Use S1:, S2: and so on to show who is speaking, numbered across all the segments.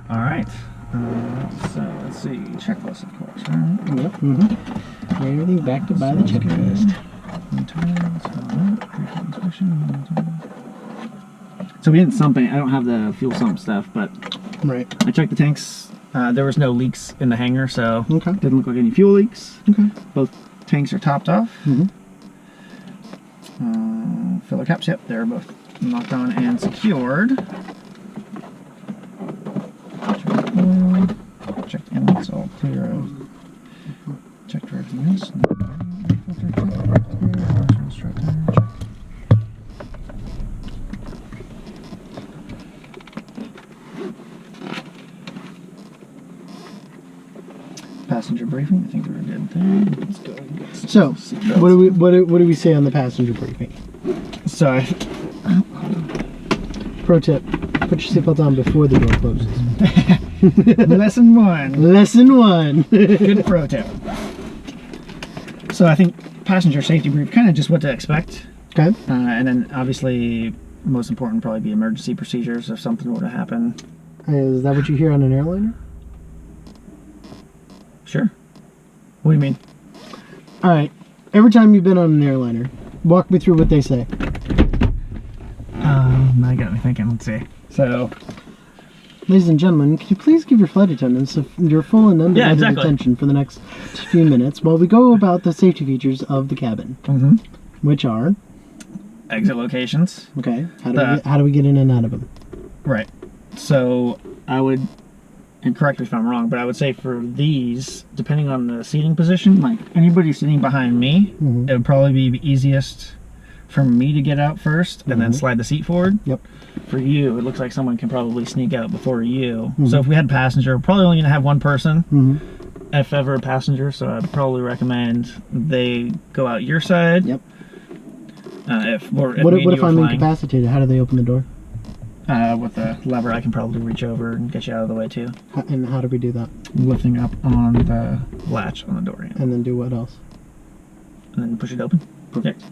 S1: All right. So let's see. Checklist, of course. Right?
S2: Yep. Mm-hmm. Everything back to by the checklist.
S1: So we didn't sump any. I don't have the fuel sump stuff, but
S2: right.
S1: I checked the tanks. There was no leaks in the hangar, so
S2: okay.
S1: Didn't look like any fuel leaks.
S2: Okay.
S1: Both tanks are topped off.
S2: Mm-hmm.
S1: Filler caps, yep, they're both locked on and secured. Checked inlets, all clear. Checked for everything else. Passenger briefing, I think we're good there. Let's go ahead and get some
S2: so, what do we say on the passenger briefing?
S1: So,
S2: pro tip: put your seatbelt on before the door closes.
S1: Lesson 1.
S2: Lesson 1.
S1: Good pro tip. So I think passenger safety brief, kind of just what to expect.
S2: Okay.
S1: And then obviously, most important probably be emergency procedures if something were to happen.
S2: Is that what you hear on an airliner?
S1: Sure. What do you mean?
S2: All right. Every time you've been on an airliner, walk me through what they say.
S1: That got me thinking. Let's see. So,
S2: ladies and gentlemen, can you please give your flight attendants your full and undivided attention for the next few minutes while we go about the safety features of the cabin, which are
S1: exit locations.
S2: Okay. How do we get in and out of them? Right.
S1: So I would, and correct me if I'm wrong, but I would say for these, depending on the seating position, like anybody sitting behind me, it would probably be easiest for me to get out first and then slide the seat forward.
S2: Yep.
S1: For you, it looks like someone can probably sneak out before you. So if we had a passenger, we're probably only going to have one person, if ever a passenger, so I'd probably recommend they go out your side.
S2: Yep.
S1: What
S2: if I'm incapacitated? How do they open the door?
S1: With a lever, I can probably reach over and get you out of the way too.
S2: And how do we do that?
S1: Lifting up on the latch on the door handle.
S2: And then do what else?
S1: And then push it open.
S2: Perfect.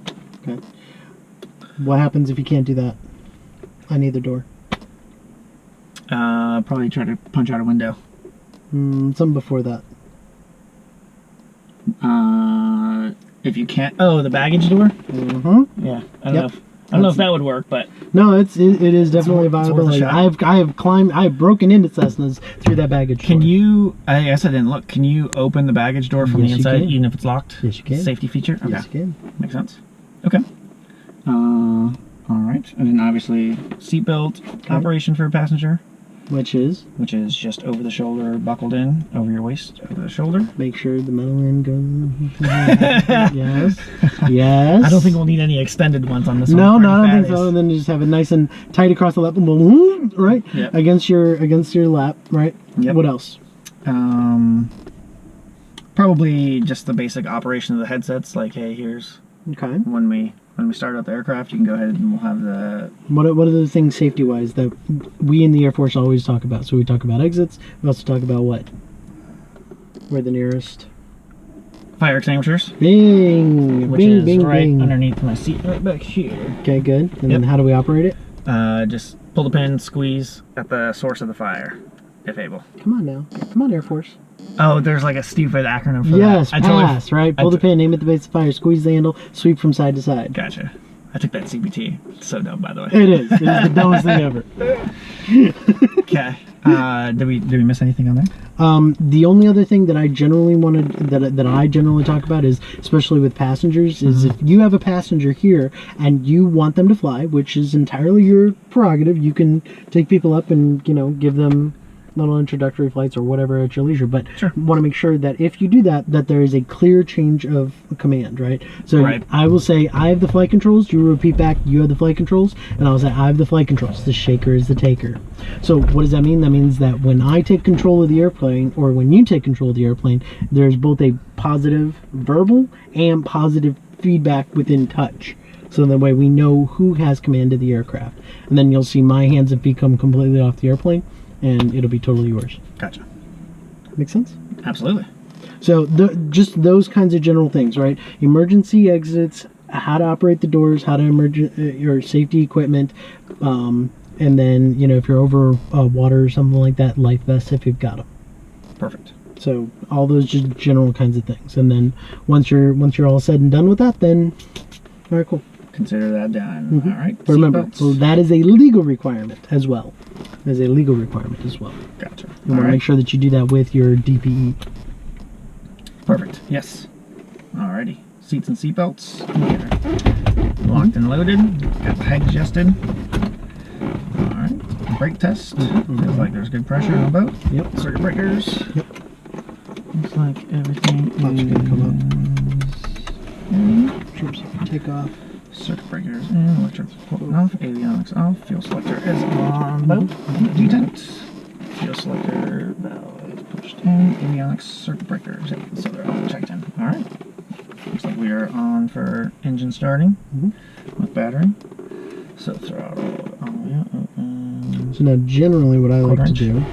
S2: Okay. What happens if you can't do that on either door?
S1: Probably try to punch out a window.
S2: Something before that.
S1: If you can't, the baggage door. Yeah, I don't know if that would work, but
S2: no, it is definitely a viability. I have broken into Cessnas through that baggage door.
S1: Can you? I guess I didn't look. Can you open the baggage door from the inside, even if it's locked?
S2: Yes, you can.
S1: Safety feature. Okay.
S2: Yes, you can.
S1: Makes sense. Okay. All right, and then obviously seatbelt operation for a passenger.
S2: Which is
S1: just over the shoulder, buckled in, over your waist, over the shoulder.
S2: Make sure the metal end goes. Yes. Yes.
S1: I don't think we'll need any extended ones on this one.
S2: No, I don't think so. And then you just have it nice and tight across the lap, right? Yep. Against your lap, right?
S1: Yep.
S2: What else?
S1: Probably just the basic operation of the headsets. Like, hey, here's when we start up the aircraft, you can go ahead and we'll have the...
S2: What are the things safety-wise that we in the Air Force always talk about? So we talk about exits. We also talk about what? Where the nearest...
S1: Fire extinguishers.
S2: Bing!
S1: Which
S2: bing,
S1: is
S2: bing,
S1: right
S2: bing.
S1: Underneath my seat, right back here.
S2: Okay, good. And then how do we operate it?
S1: Just pull the pin, squeeze at the source of the fire, if able.
S2: Come on now. Come on, Air Force.
S1: Oh, there's like a stupid acronym for that.
S2: Yes, pass, right? Pull the pin, aim at the base of fire, squeeze the handle, sweep from side to side.
S1: Gotcha. I took that CBT. It's so dumb, by the way.
S2: It is. It is the dumbest thing ever.
S1: Okay. Did we miss anything on there?
S2: The only other thing that I generally talk about is, especially with passengers, is if you have a passenger here and you want them to fly, which is entirely your prerogative, you can take people up and give them little introductory flights or whatever at your leisure, but want to make sure that if you do that there is a clear change of command, right? So I will say I have the flight controls, you repeat back you have the flight controls, and I'll say I have the flight controls, the shaker is the taker. So what does that mean? That means that when I take control of the airplane, or when you take control of the airplane, there's both a positive verbal and positive feedback within touch. So that way we know who has command of the aircraft. And then you'll see my hands and feet come completely off the airplane, and it'll be totally yours.
S1: Gotcha.
S2: Make sense?
S1: Absolutely.
S2: So just those kinds of general things, right? Emergency exits, how to operate the doors, how to your safety equipment, And then, you know, if you're over water or something like that, life vests if you've got them.
S1: Perfect.
S2: So all those just general kinds of things. And then once you're all said and done with that, then all right, cool.
S1: Consider that done. All right.
S2: But remember, so that is a legal requirement as well. As a legal requirement as well.
S1: Gotcha.
S2: You want to make sure that you do that with your DPE.
S1: Perfect. Yes. Alrighty. Seats and seatbelts. Locked and loaded. Got the head adjusted. Alright. Brake test. Feels like there's good pressure on the boat.
S2: Yep.
S1: Circuit breakers.
S2: Yep.
S1: Looks like everything
S2: That's
S1: is
S2: gonna come up. Sure, so take off.
S1: Circuit breakers in, electric off, avionics off, fuel selector is on boat, detent. Fuel selector valve is pushed in, avionics, circuit breakers, so they're all checked in. Alright. Looks like we are on for engine starting with battery. So throttle all the way up, open.
S2: So now generally what I like
S1: Quarter
S2: to
S1: inch.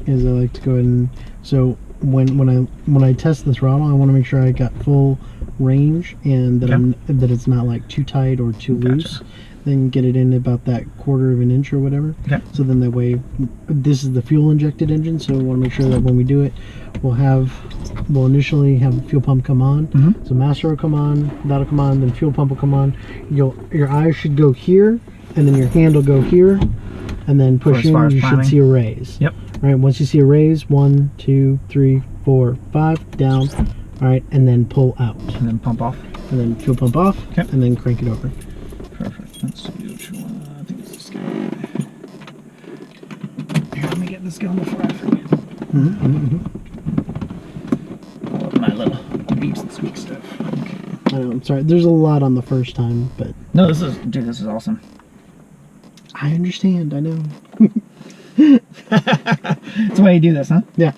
S2: do is I like to go ahead and, so when I test the throttle, I want to make sure I got full range and that that it's not like too tight or too loose. Then get it in about that 1/4 of an inch or whatever.
S1: Okay.
S2: So then that way, this is the fuel injected engine, so we want to make sure that when we do it, we'll initially have the fuel pump come on. So master will come on, that'll come on, then fuel pump will come on. Your eyes should go here, and then your hand will go here, and then push in, you should see a raise.
S1: Yep.
S2: All right, once you see a raise, 1, 2, 3, 4, 5, down. All right, and then pull out.
S1: And then pump off.
S2: And then fuel pump off, and then crank it over.
S1: Perfect. Let's see which one. I think it's this guy. Here, let me get this going before I forget. All of my little beeps and squeak stuff. Okay.
S2: I know, I'm sorry. There's a lot on the first time, but...
S1: No, this is awesome.
S2: I understand, I know.
S1: That's the way you do this, huh?
S2: Yeah.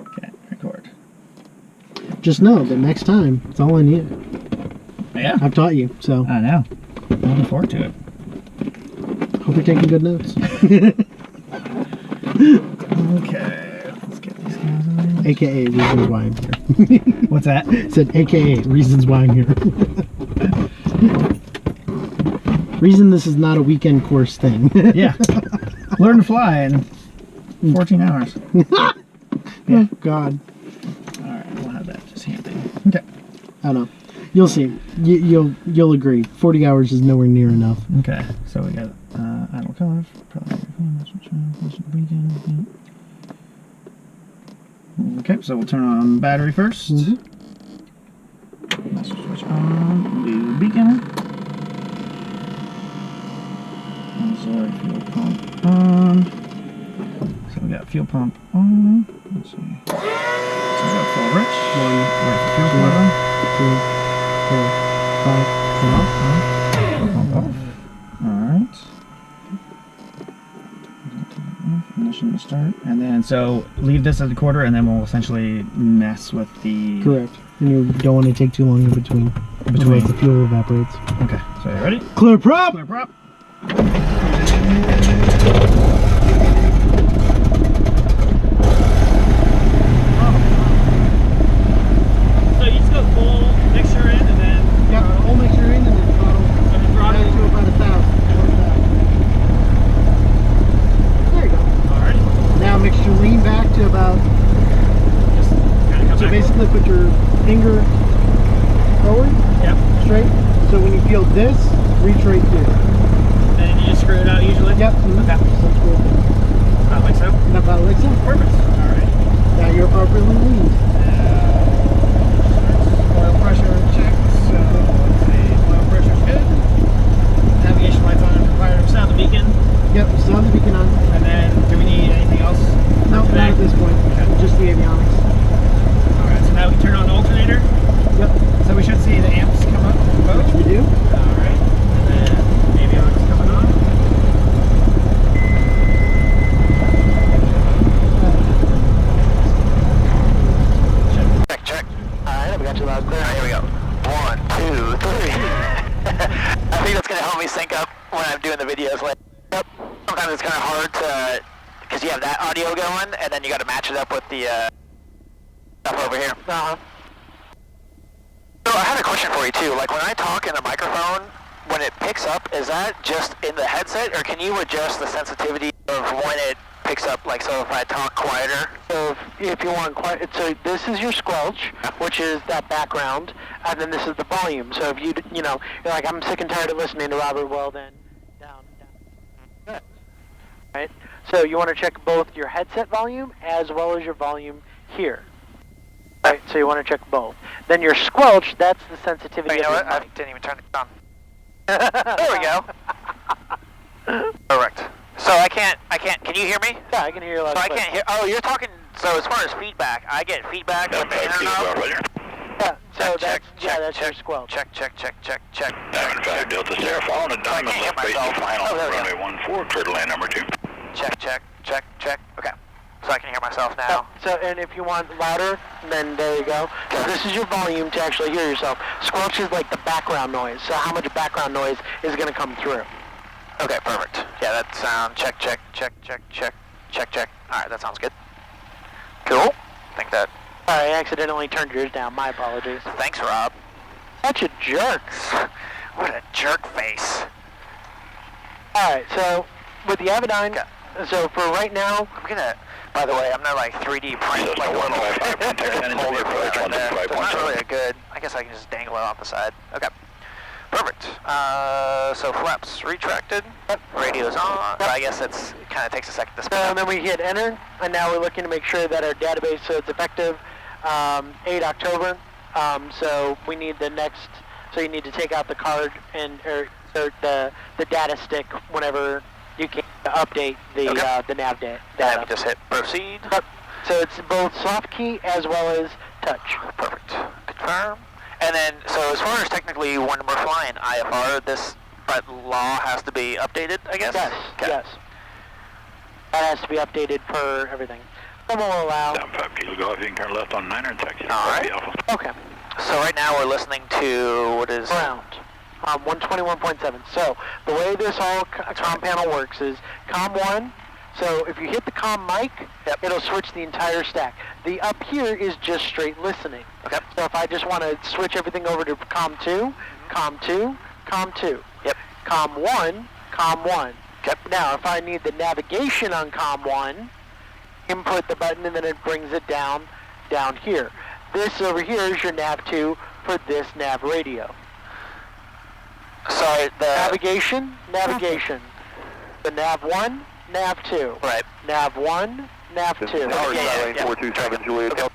S1: Okay, record.
S2: Just know that next time, it's all on you.
S1: Yeah.
S2: I've taught you, so...
S1: I know. I'm looking forward to it.
S2: Hope you're taking good notes.
S1: Okay, let's get these guys on.
S2: AKA reasons why I'm here.
S1: What's that?
S2: It said AKA reasons why I'm here. Reason this is not a weekend course thing.
S1: Yeah. Learn to fly in 14 hours.
S2: Yeah. Oh, God.
S1: Alright, we'll have that just handy. Okay.
S2: I don't know. You'll see. You'll agree. 40 hours is nowhere near enough.
S1: Okay, so we got idle cutoff, okay, so we'll turn on battery first. Master switch on, do beacon. Auxiliary fuel pump on. So we got fuel pump on. Let's see. So we got full rich.
S2: 1,
S1: Fuel pump on.
S2: 2, 4, 5, turn off.
S1: Pump off. Alright. Ignition to start. And then, so leave this at the 1/4 and then we'll essentially mess with the...
S2: Correct. And you don't want to take too long in between. Otherwise the fuel evaporates.
S1: Okay, so you ready?
S2: Clear prop!
S1: Clear prop. So you just go full mixture in and then...
S2: Yep, whole mixture in and then throttle.
S1: And then throttle.
S2: Back to about 1,000. There you go.
S1: Alright.
S2: Now mixture lean back to about...
S1: Just kind of come
S2: So
S1: back.
S2: basically put your finger forward,
S1: Yep.
S2: straight. So when you feel this, reach right here.
S1: And then you just screw it out usually?
S2: Yep.
S1: Okay.
S2: That's cool.
S1: About like so?
S2: About like so.
S1: Perfect. Alright.
S2: Now you're appropriately lean.
S1: Oil pressure checked, so let's see, oil pressure's good. Navigation lights on and required to sound the beacon.
S2: Yep, still have the beacon on.
S1: And then, do we need anything else?
S2: No, not at this point. Just the avionics.
S1: Alright, so now we turn on the alternator.
S2: Yep.
S1: So we should see the amps come up on the boat.
S2: Which we do.
S1: Alright, and then avionics coming on.
S3: Check. Alright, we got you loud clear. Alright, here we go. 1, 2, 3. I think that's going to help me sync up when I'm doing the videos later. Yep. Sometimes it's kind of hard to, because you have that audio going, and then you got to match it up with the stuff over here. So I had a question for you too. Like when I talk in the microphone, when it picks up, is that just in the headset, or can you adjust the sensitivity of when it picks up? Like, so if I talk quieter?
S2: So if you want quiet, so this is your squelch, which is that background, and then this is the volume. So if you're like, I'm sick and tired of listening to Robert, well then, down. Good. Right? So you want to check both your headset volume as well as your volume here. Right, so you want to check both. Then your squelch, that's the sensitivity.
S3: You know
S2: of
S3: what? I didn't even turn it on. There we go. Correct. So I can't, can you hear me?
S2: Yeah, I can hear you loud.
S3: So I can't hear, oh, you're talking, so as far as feedback, I get feedback with the internet?
S2: Yeah, so
S3: Check,
S2: that's your squelch.
S3: Check.
S4: N5 Delta Sierra, following a diamond left base to final, runway 14, clear to land number 2.
S3: Check. Okay. So I can hear myself now.
S2: So, and if you want louder, then there you go. So this is your volume to actually hear yourself. Squelch is like the background noise. So how much background noise is going to come through?
S3: Okay, perfect. Yeah, that sound, check. Alright, that sounds good. Cool. I think that...
S2: I accidentally turned yours down. My apologies.
S3: Thanks, Rob.
S2: Such a jerk.
S3: What a jerk face.
S2: Alright, so with the Avidyne,
S3: Okay.
S2: so for right now...
S3: I'm gonna... By the way, I'm gonna like 3D print like a little holder for that right there. So it's not really a good... I guess I can just dangle it off the side. Okay. Perfect. So flaps retracted. Radio's on. I guess it kind of takes a second to spin up.
S2: And then we hit enter, and now we're looking to make sure that our database, so it's effective 8 October. So we need the next, so you need to take out the card and or the data stick whenever you can update the nav data.
S3: Then we just hit proceed.
S2: So it's both soft key as well as touch.
S3: Perfect. Confirm. And then, so as far as technically when we're flying IFR, that law has to be updated, I guess?
S2: Yes, yes. That has to be updated per everything. Some will allow...
S4: Down 5 kilo golf, you can turn left on 9er and taxi.
S3: Alright.
S2: Okay.
S3: So right now we're listening to, what is...
S2: Ground. 121.7. So the way this whole comm panel works is COM 1. So if you hit the comm mic, it'll switch the entire stack. The up here is just straight listening.
S3: Okay.
S2: So if I just want to switch everything over to COM 2, COM 2, COM 2.
S3: Yep.
S2: COM 1, COM 1.
S3: Yep.
S2: Now if I need the navigation on COM 1, input the button and then it brings it down here. This over here is your nav 2 for this nav radio.
S3: Sorry, the...
S2: Navigation. The nav 1, nav 2.
S3: Right.
S2: Nav 1, nav 2.
S3: Yeah.
S4: 427 Juliet.
S3: Okay.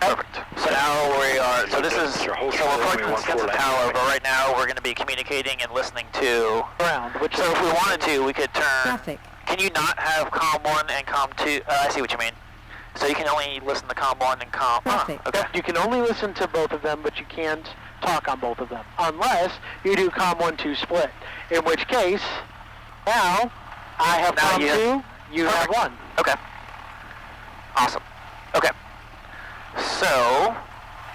S3: Perfect. So now we are, so this is, so we're plugged into Stinson Tower, but right now we're going to be communicating and listening to...
S2: Ground. Which
S3: So if we wanted to, we could turn...
S5: Traffic.
S3: Can you not have COM 1 and COM 2? I see what you mean. So you can only listen to COM 1 and COM...
S5: Traffic.
S3: Okay.
S2: You can only listen to both of them, but you can't talk on both of them. Unless you do COM 1-2 split. In which case, now, I have
S3: Now
S2: COM
S3: you
S2: 2, you have 1.
S3: Okay. Awesome. Okay. So,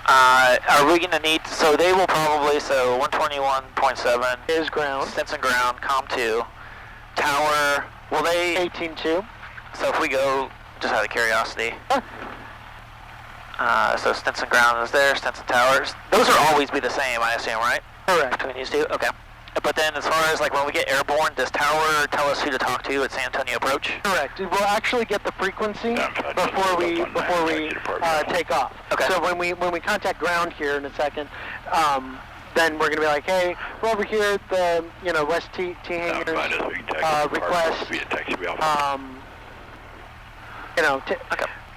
S3: are we going to need... So they will probably... So 121.7...
S2: Is ground.
S3: Stinson ground, COM 2. Tower... Will they...
S2: 18.2.
S3: So if we go... Just out of curiosity... So Stinson ground is there, Stinson towers. Those will always be the same, I assume, right?
S2: Correct.
S3: Between these two? Okay. But then as far as like when we get airborne, does tower tell us who to talk to at San Antonio approach?
S2: Correct. We'll actually get the frequency before we take off.
S3: Okay.
S2: So when we contact ground here in a second, then we're gonna be like, hey, we're over here at the West T hangars. Request.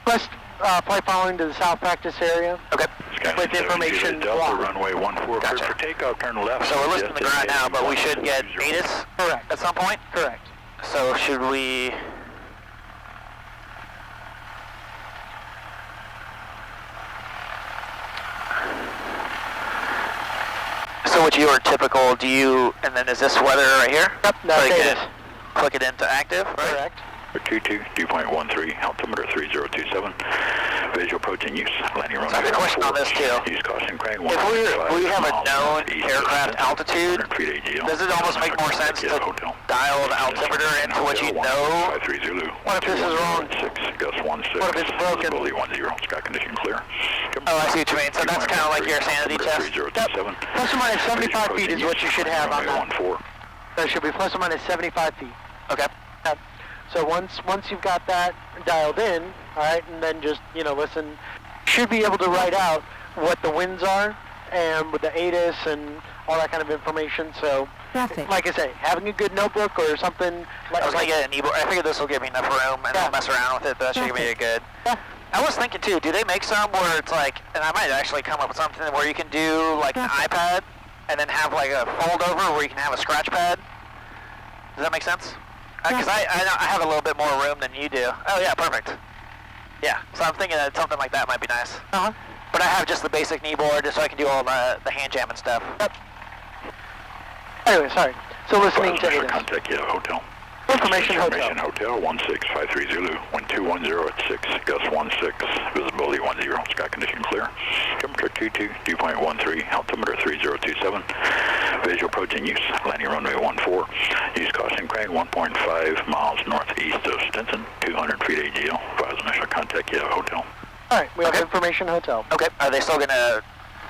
S2: Request flight following to the south practice area.
S3: Okay.
S2: With information
S4: Delta,
S2: blocked.
S4: runway 14,
S3: Gotcha.
S4: for takeoff, turn left.
S3: So we're listening to the ground now, but we should get ATIS
S2: Correct.
S3: at some point?
S2: Correct.
S3: So should we... So what your typical, and then is this weather right here?
S2: Yep,
S3: So
S2: that's
S3: you
S2: ATIS.
S3: can click it into active, right?
S2: Correct.
S4: 22.13, altimeter 3027. Visual approaching use. Landing runway.
S3: So I have a question on this too.
S4: Use caution crank.
S3: If we have a known aircraft altitude, does it almost make more sense to dial the altimeter into what you know? What if this is wrong? What if it's broken?
S4: Sky condition clear.
S3: Oh, I see what you mean. So that's kind of like your sanity test.
S2: Yep. Plus or minus 75 feet is what you should have on that. So it should be plus or minus 75 feet.
S3: Okay.
S2: Yep. So once you've got that dialed in, all right, and then just, you know, listen, should be able to write out what the winds are and with the ATIS and all that kind of information. So, like I say, having a good notebook or something.
S3: I was going to get an e-book. I figured this will give me enough room, and I'll mess around with it, but that should give me a good.
S2: Yeah.
S3: I was thinking too, do they make some where it's like, and I might actually come up with something where you can do like an iPad and then have like a fold over where you can have a scratch pad? Does that make sense? Because I have a little bit more room than you do. Oh yeah, perfect. Yeah, so I'm thinking that something like that might be nice.
S2: Uh-huh.
S3: But I have just the basic kneeboard just so I can do all the hand jam and stuff.
S2: Yep. Anyway, sorry. So listening to ATIS.
S4: Contact hotel.
S2: Information hotel.
S4: Hotel 1653 Zulu, wind 210 at 6, gust 16, visibility 10, sky condition clear. Temperature 22.13, altimeter 3027. Visual approaching use, landing runway 14. Use caution crank 1.5 miles northeast of Stinson, 200 feet AGL. Advise initial contact hotel.
S2: All right, we have information hotel.
S3: Okay, are they still going to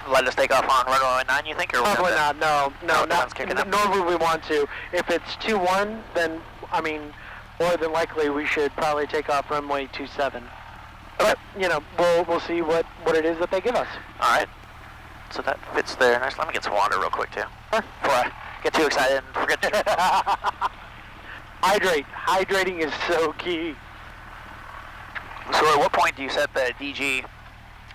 S3: let us take off on runway 9, you think? Or
S2: probably not, no, not, nor would we want to. If it's 2-1, then, I mean, more than likely we should probably take off runway 27. But, you know, we'll see what it is that they give us.
S3: All right. So that fits there. Nice. Let me get some water real quick, too. Before I get too excited and forget to...
S2: Hydrate. Hydrating is so key.
S3: So at what point do you set the DG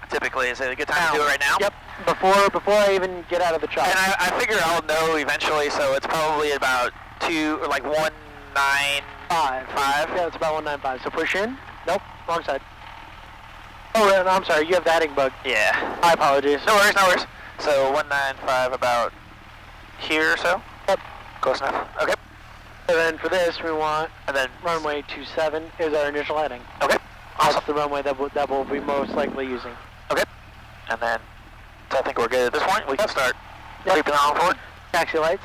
S3: typically? Is it a good time to do it right now?
S2: Yep. Before I even get out of the chopper.
S3: And I figure I'll know eventually, so it's probably about 195.
S2: Yeah, it's about 195. So push in. Nope, wrong side. Oh, no, I'm sorry. You have the heading bug.
S3: Yeah.
S2: My apologies.
S3: No worries, no worries. So 195 about here or so?
S2: Yep.
S3: Close enough. Okay.
S2: And then for this, we want,
S3: and then
S2: runway 27 is our initial heading.
S3: Okay. Awesome.
S2: That's the runway that we'll be most likely using.
S3: Okay. And then, so I think we're good at this point. We can start creeping on forward.
S2: Taxi lights.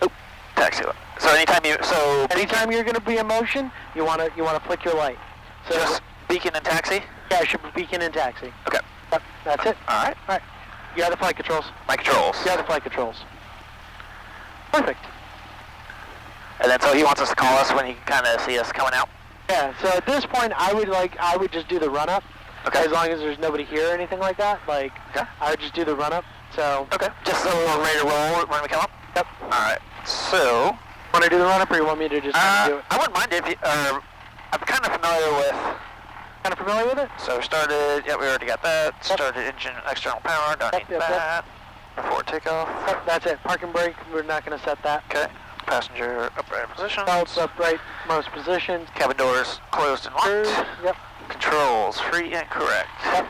S3: Oh, taxi light. So anytime
S2: you're going to be in motion, you want to flick your light. So
S3: just beacon and taxi?
S2: Yeah, it should be beacon and taxi.
S3: Okay.
S2: Yep, that's it.
S3: All right.
S2: All right. You have the flight controls.
S3: My controls.
S2: You have the flight controls. Perfect.
S3: And then so he wants us to call us when he can kind of see us coming out?
S2: Yeah, so at this point I would just do the run up.
S3: Okay.
S2: As long as there's nobody here or anything like that. Like
S3: okay.
S2: I would just do the run up. So
S3: okay. Just so we're ready to roll when we come up?
S2: Yep.
S3: Alright. So
S2: want to do the run up or you want me to just do it?
S3: I wouldn't mind if you I'm kind of familiar with it? So started, yeah, we already got that. Yep. Started engine external power, don't need that. Before takeoff.
S2: Yep, that's it. Park and brake, we're not going to set that.
S3: Okay. Passenger upright position.
S2: Belts upright, most positions.
S3: Cabin doors closed and locked.
S2: Yep.
S3: Controls free and correct.
S2: Yep.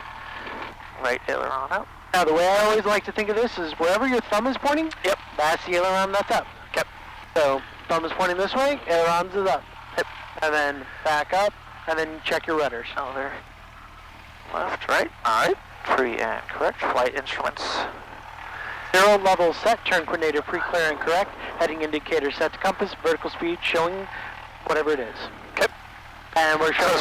S3: Right aileron out.
S2: Now the way I always like to think of this is wherever your thumb is pointing,
S3: yep,
S2: that's the aileron that's up.
S3: Yep.
S2: So thumb is pointing this way, ailerons is up.
S3: Yep.
S2: And then back up, and then check your rudders.
S3: Over. Left, right. Alright. Free and correct. Flight instruments.
S2: 0 level set, turn coordinator free, clear and correct. Heading indicator set to compass, vertical speed showing whatever it is.
S3: Okay.
S2: And we're showing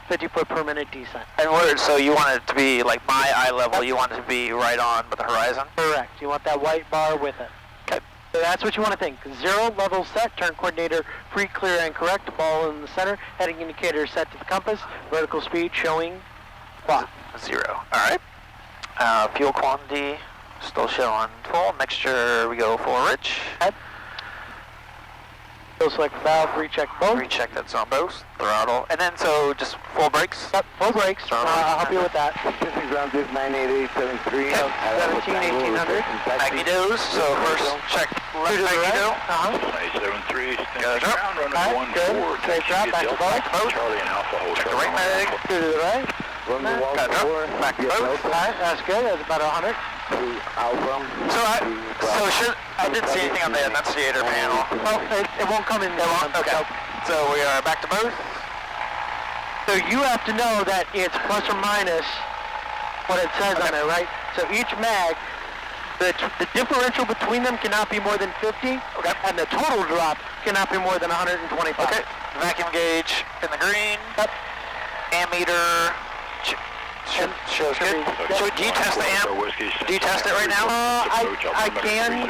S2: 50 foot per minute descent.
S3: And so you want it to be like my eye level, you want it to be right on with the horizon?
S2: Correct. You want that white bar with it.
S3: Okay.
S2: So that's what you want to think. 0 level set, turn coordinator free, clear and correct. Ball in the center, heading indicator set to the compass, vertical speed showing what?
S3: 0. Alright. Fuel quantity. Still showing full. Mixture, we go for rich.
S2: Head. Still select valve, recheck both.
S3: Recheck that's on both. Throttle. And then so just full brakes?
S2: Yep, full brakes. I'll help you with that.
S5: This is ground 98873.
S2: 17, 1800.
S3: Magnetos. So first check left magneto.
S4: 973.
S3: Goes up.
S4: Ground runway 14.
S2: Safe drop, back to both.
S4: Charlie and Alpha Hotel.
S3: Check the right mag.
S2: To the right.
S5: Run the wall
S3: Got it up.
S5: 4.
S3: Back to both.
S2: Alright, that's good. That's about 100.
S5: Alpha.
S3: I didn't see anything on the annunciator panel.
S2: Well, it won't come in.
S3: It won't? Okay. So we are back to both.
S2: So you have to know that it's plus or minus what it says on it, right? So each mag, the differential between them cannot be more than 50, and the total drop cannot be more than 125.
S3: Okay. Vacuum gauge in the green. Yep. Ammeter. Shows good. Do you test the amp? Do you test it right now?
S2: I can.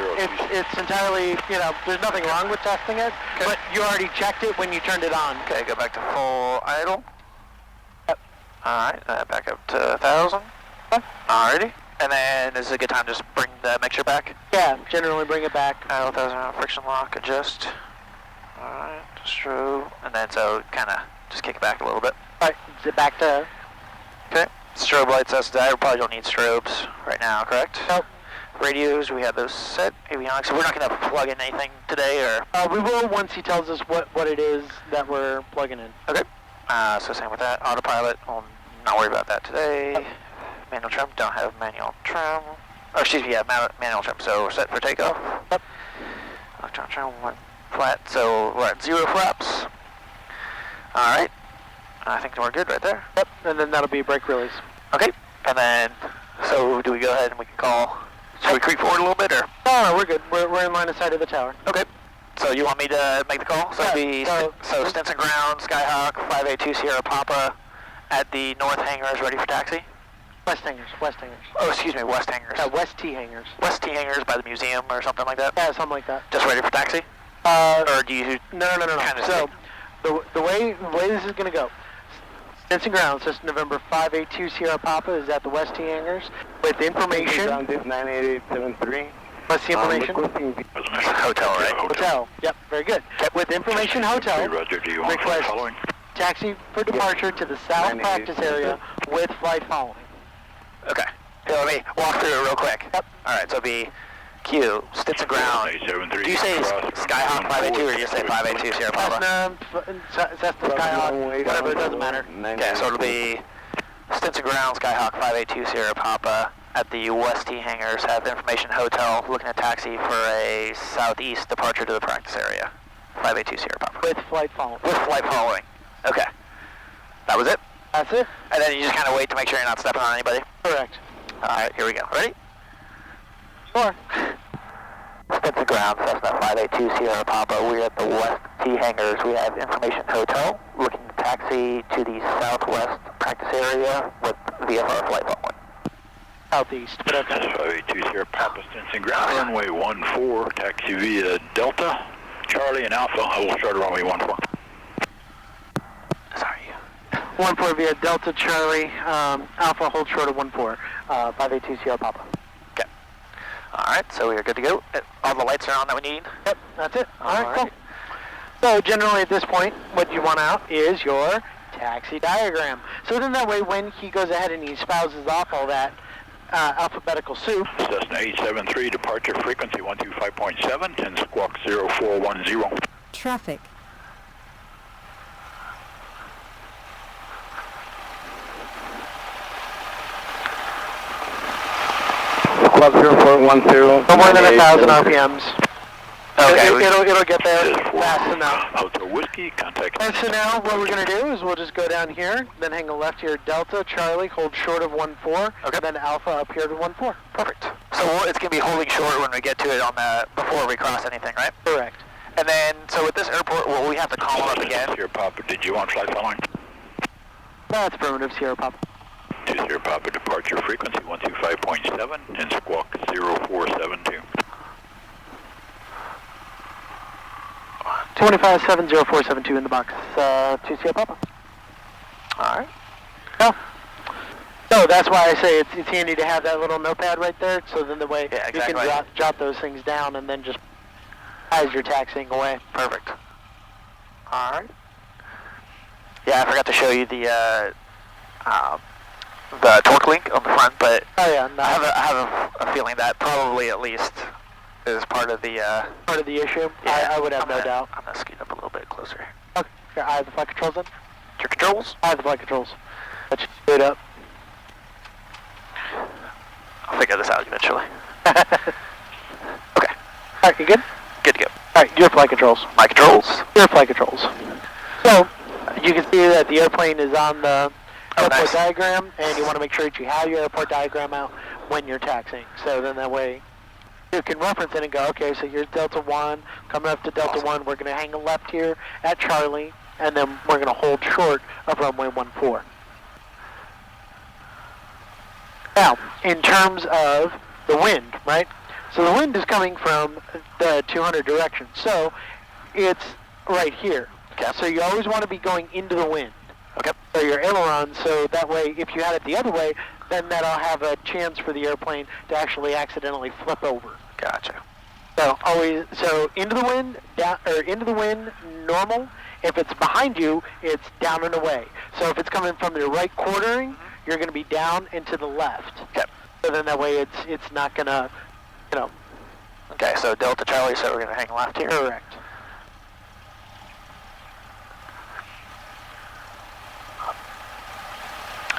S2: It's entirely, there's nothing wrong with testing it, but you already checked it when you turned it on.
S3: Okay, go back to full idle. Yep. Alright, back up to 1,000. Alrighty. And then is it a good time to just bring the mixture back?
S2: Yeah, generally bring it back.
S3: 1,000 friction lock, adjust. Alright, strobe. And then so kind of just kick it back a little bit.
S2: Alright, is it back to...
S3: Okay. Strobe lights, we probably don't need strobes right now, correct?
S2: Nope.
S3: Radios, we have those set. Avionics, so we're not going to plug in anything today, or?
S2: We will once he tells us what it is that we're plugging in.
S3: Okay. So same with that. Autopilot, we'll not worry about that today. Manual trim, don't have manual trim. Or excuse me, yeah, manual trim, so we're set for takeoff.
S2: Yep.
S3: Electron trim, 1 flat, so we're at 0 flaps. Alright. I think we're good right there.
S2: Yep, and then that'll be brake release.
S3: Okay, and then, so do we go ahead and we can call, should we creep forward a little bit, or?
S2: No, we're good. We're in line of sight of the tower.
S3: Okay, so you want me to make the call? So it'll be, so Stinson Ground, Skyhawk, 582 Sierra Papa at the north hangars ready for taxi?
S2: West hangars.
S3: Oh, excuse me, west hangars.
S2: West T hangars.
S3: West T hangars by the museum or something like that?
S2: Yeah, something like that.
S3: Just ready for taxi? Or do you?
S2: No. So, the way this is going to go, Stinson Ground, so November 582 Sierra Papa is at the West T hangars with information.
S5: Ground is 98873.
S2: What's the information?
S3: Hotel, right?
S2: Hotel. Yep, very good. With information hotel,
S4: Roger, do you want
S2: request
S4: following?
S2: taxi for departure to the south practice area with flight following.
S3: Okay. So let me walk through it real quick. Yep. Alright, so it'll be Q, Stinson Ground. Do you say Skyhawk 582 or do you say 582 Sierra Papa?
S2: That's the Skyhawk, whatever, it doesn't matter.
S3: Okay, so it'll be Stinson Ground, Skyhawk 582 Sierra Papa at the West T hangars, have information hotel, looking at taxi for a southeast departure to the practice area. 582 Sierra Papa.
S2: With flight following.
S3: With flight following. Okay. That was it?
S2: That's it.
S3: And then you just kind of wait to make sure you're not stepping on anybody?
S2: Correct.
S3: Alright, here we go. Ready?
S2: Sure.
S3: Stinson Ground, Cessna 582 Sierra Papa. We're at the West T hangars. We have information hotel, looking to taxi to the southwest practice area with VFR flight following.
S2: Southeast, but okay.
S4: 582 Sierra Papa, Stinson Ground, runway 14, taxi via Delta, Charlie and Alpha, I will start runway 14.
S3: Sorry.
S2: 14 via Delta Charlie, Alpha hold short of 14, 582 Sierra Papa.
S3: Okay. Alright, so we are good to go. All the lights are on that we need?
S2: Yep, that's it. Alright, cool. So generally at this point, what you want out is your taxi diagram. So then that way when he goes ahead and he spouses off all that alphabetical soup.
S4: Cessna 873, departure frequency 125.7, 10 squawk 0410.
S6: Traffic.
S5: Squawk 0410.
S2: No more than 1,000 RPMs.
S3: Okay.
S2: It'll get there fast enough.
S4: Hotel Whiskey, contact.
S2: And so now what we're going to do is we'll just go down here, then hang a left here, Delta, Charlie, hold short of 14,
S3: okay.
S2: Then Alpha up here to 14.
S3: Perfect. So it's going to be holding short when we get to it on the, before we cross anything, right?
S2: Correct.
S3: And then, so with this airport, will we have to call up again?
S4: Sierra Papa, did you want flight following?
S2: That's affirmative, Sierra Papa.
S4: 2 Sierra Papa, departure frequency 125.7, and squawk 0472.
S2: 2570-472 in the box. 2 Sierra Papa.
S3: Alright.
S2: Oh. So that's why I say it's handy to have that little notepad right there, so then the way
S3: exactly.
S2: you can jot those things down and then just as you're taxiing away.
S3: Perfect. Alright. Yeah, I forgot to show you the torque link on the front, but
S2: oh yeah, no.
S3: I have a feeling that probably at least is part of the
S2: issue.
S3: Yeah,
S2: I would have no doubt.
S3: I'm gonna scoot up a little bit closer.
S2: Okay, I have the flight controls then.
S3: Your controls?
S2: I have the flight controls. Let's scoot up.
S3: I'll figure this out eventually. Okay.
S2: Alright, you good?
S3: Good to go.
S2: Alright, your flight controls.
S3: My controls?
S2: Your flight controls. So you can see that the airplane is on the airport
S3: nice.
S2: diagram, and you want to make sure that you have your airport diagram out when you're taxiing. So then that way you can reference it and go, okay, so here's Delta 1, coming up to Delta 1, we're going to hang a left here at Charlie, and then we're going to hold short of runway 14. Now, in terms of the wind, right? So the wind is coming from the 200 direction. So it's right here.
S3: Okay.
S2: So you always want to be going into the wind. Okay. So your aileron, so that way if you had it the other way, then that'll have a chance for the airplane to actually accidentally flip over.
S3: Gotcha.
S2: So always, so into the wind, down, or into the wind, normal. If it's behind you, it's down and away. So if it's coming from the right quartering, you're going to be down and to the left.
S3: Okay.
S2: So then that way it's not going to, you know.
S3: Okay, so Delta Charlie, so we're going to hang left here.
S2: Correct.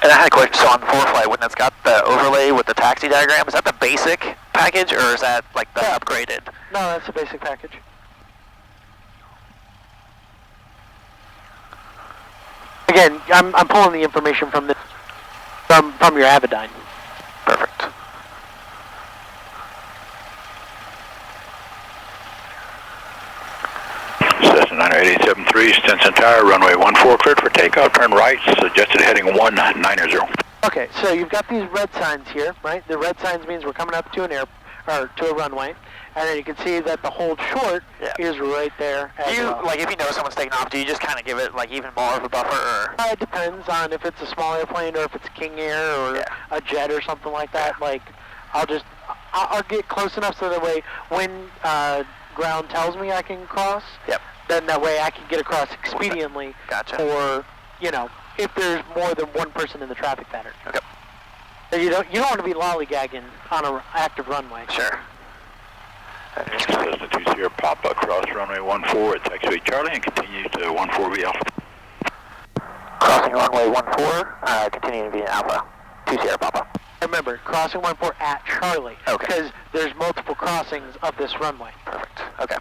S3: And I had a question, so on ForeFlight, when it's got the overlay with the taxi diagram, is that the basic package, or is that like the upgraded?
S2: No, that's a basic package. Again, I'm pulling the information from from your Avidyne.
S3: Perfect.
S4: Cessna 98873, Stinson Tower, runway 14 cleared for takeoff, turn right, suggested heading 190.
S2: Okay, so you've got these red signs here, right? The red signs means we're coming up to an to a runway, and then you can see that the hold short is right there as well.
S3: Like if you know someone's taking off, do you just kind of give it like even more of a buffer, or?
S2: It depends on if it's a small airplane or if it's King Air or a jet or something like that. Like, I'll get close enough so that way when ground tells me I can cross, then that way I can get across expediently.
S3: Gotcha.
S2: Or, you know, if there's more than one person in the traffic pattern.
S3: Okay.
S2: So you don't want to be lollygagging on an active runway.
S3: Sure.
S4: Cessna 20 Papa, cross runway 14 at taxiway Charlie and continue to 14 Alpha.
S3: Crossing runway 14, continuing to be in Alpha, 20 Papa.
S2: Remember, crossing 14 at Charlie.
S3: Okay.
S2: Because there's multiple crossings of this runway.
S3: Perfect. Okay.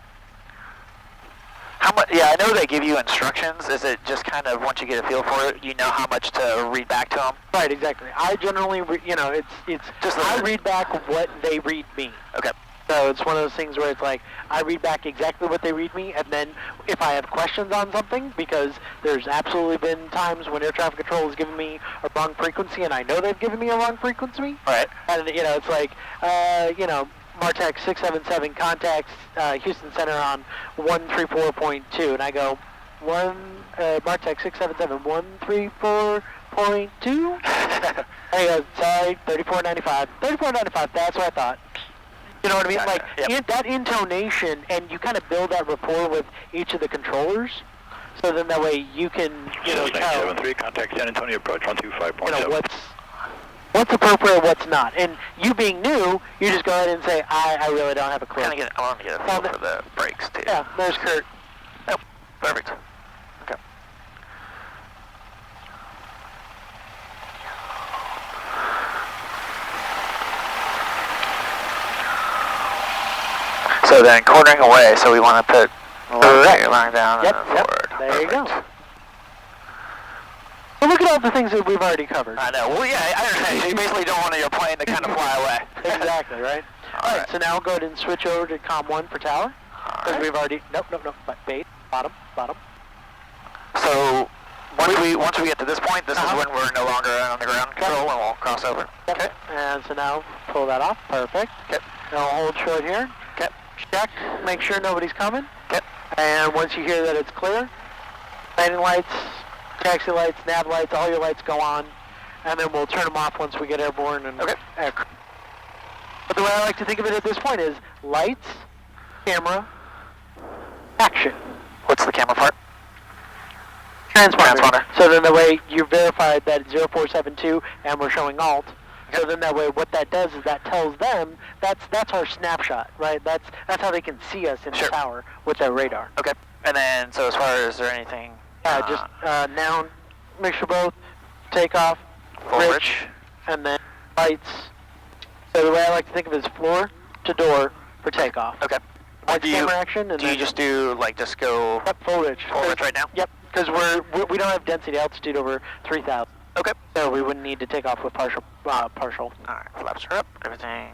S3: How much? Yeah, I know they give you instructions. Is it just kind of once you get a feel for it, you know how much to read back to them?
S2: Right, exactly. I generally, it's just I read back what they read me.
S3: Okay.
S2: So it's one of those things where it's like I read back exactly what they read me, and then if I have questions on something, because there's absolutely been times when air traffic control has given me a wrong frequency, and I know they've given me a wrong frequency.
S3: Right.
S2: And it's like, Martech 677 contacts Houston Center on 134.2, and I go, Martech 677 134.2. And he goes, sorry, 3495. 3495. That's what I thought. You know what I mean?
S3: Gotcha.
S2: Like that intonation, and you kind of build that rapport with each of the controllers. So then that way you can, tell.
S4: 973, contact San Antonio approach 125.7.
S2: What's appropriate, what's not. And you being new, you just go ahead and say, I really don't have a clue.
S3: I want to get a feel for the brakes too.
S2: Yeah, there's Kurt.
S3: Yep. Perfect. Okay. So then quartering away, so we want to put line down and forward.
S2: There you go. Well, look at all the things that we've already covered.
S3: I know. Well, yeah, I understand. You basically don't want your plane to kind of fly away.
S2: Exactly, right? All right, so now we'll go ahead and switch over to COM 1 for tower. Because we've already... Nope. Bait. Bottom.
S3: So once we get to this point, this is when we're no longer on the ground control, and we'll cross over.
S2: Okay. And so now pull that off. Perfect.
S3: Okay.
S2: Now hold short here.
S3: Okay.
S2: Check. Make sure nobody's coming.
S3: Okay.
S2: And once you hear that it's clear, landing lights, taxi lights, nav lights, all your lights go on, and then we'll turn them off once we get airborne. And but the way I like to think of it at this point is lights, camera, action.
S3: What's the camera part?
S2: Transponder. So then the way you verified that it's 0472 and we're showing alt. So then that way what that does is that tells them that's our snapshot, right? That's how they can see us in the tower with that radar.
S3: Okay. And then so as far as is there anything?
S2: Just noun, mixture both, takeoff, rich, and then lights. So the way I like to think of it is floor to door for takeoff.
S3: Okay.
S2: Lights, camera, action, and
S3: do you
S2: then
S3: just do just go
S2: full rich.
S3: full rich right now?
S2: Yep. Because we don't have density altitude over 3,000.
S3: Okay.
S2: So we wouldn't need to take off with partial.
S3: Alright, flaps are up, everything.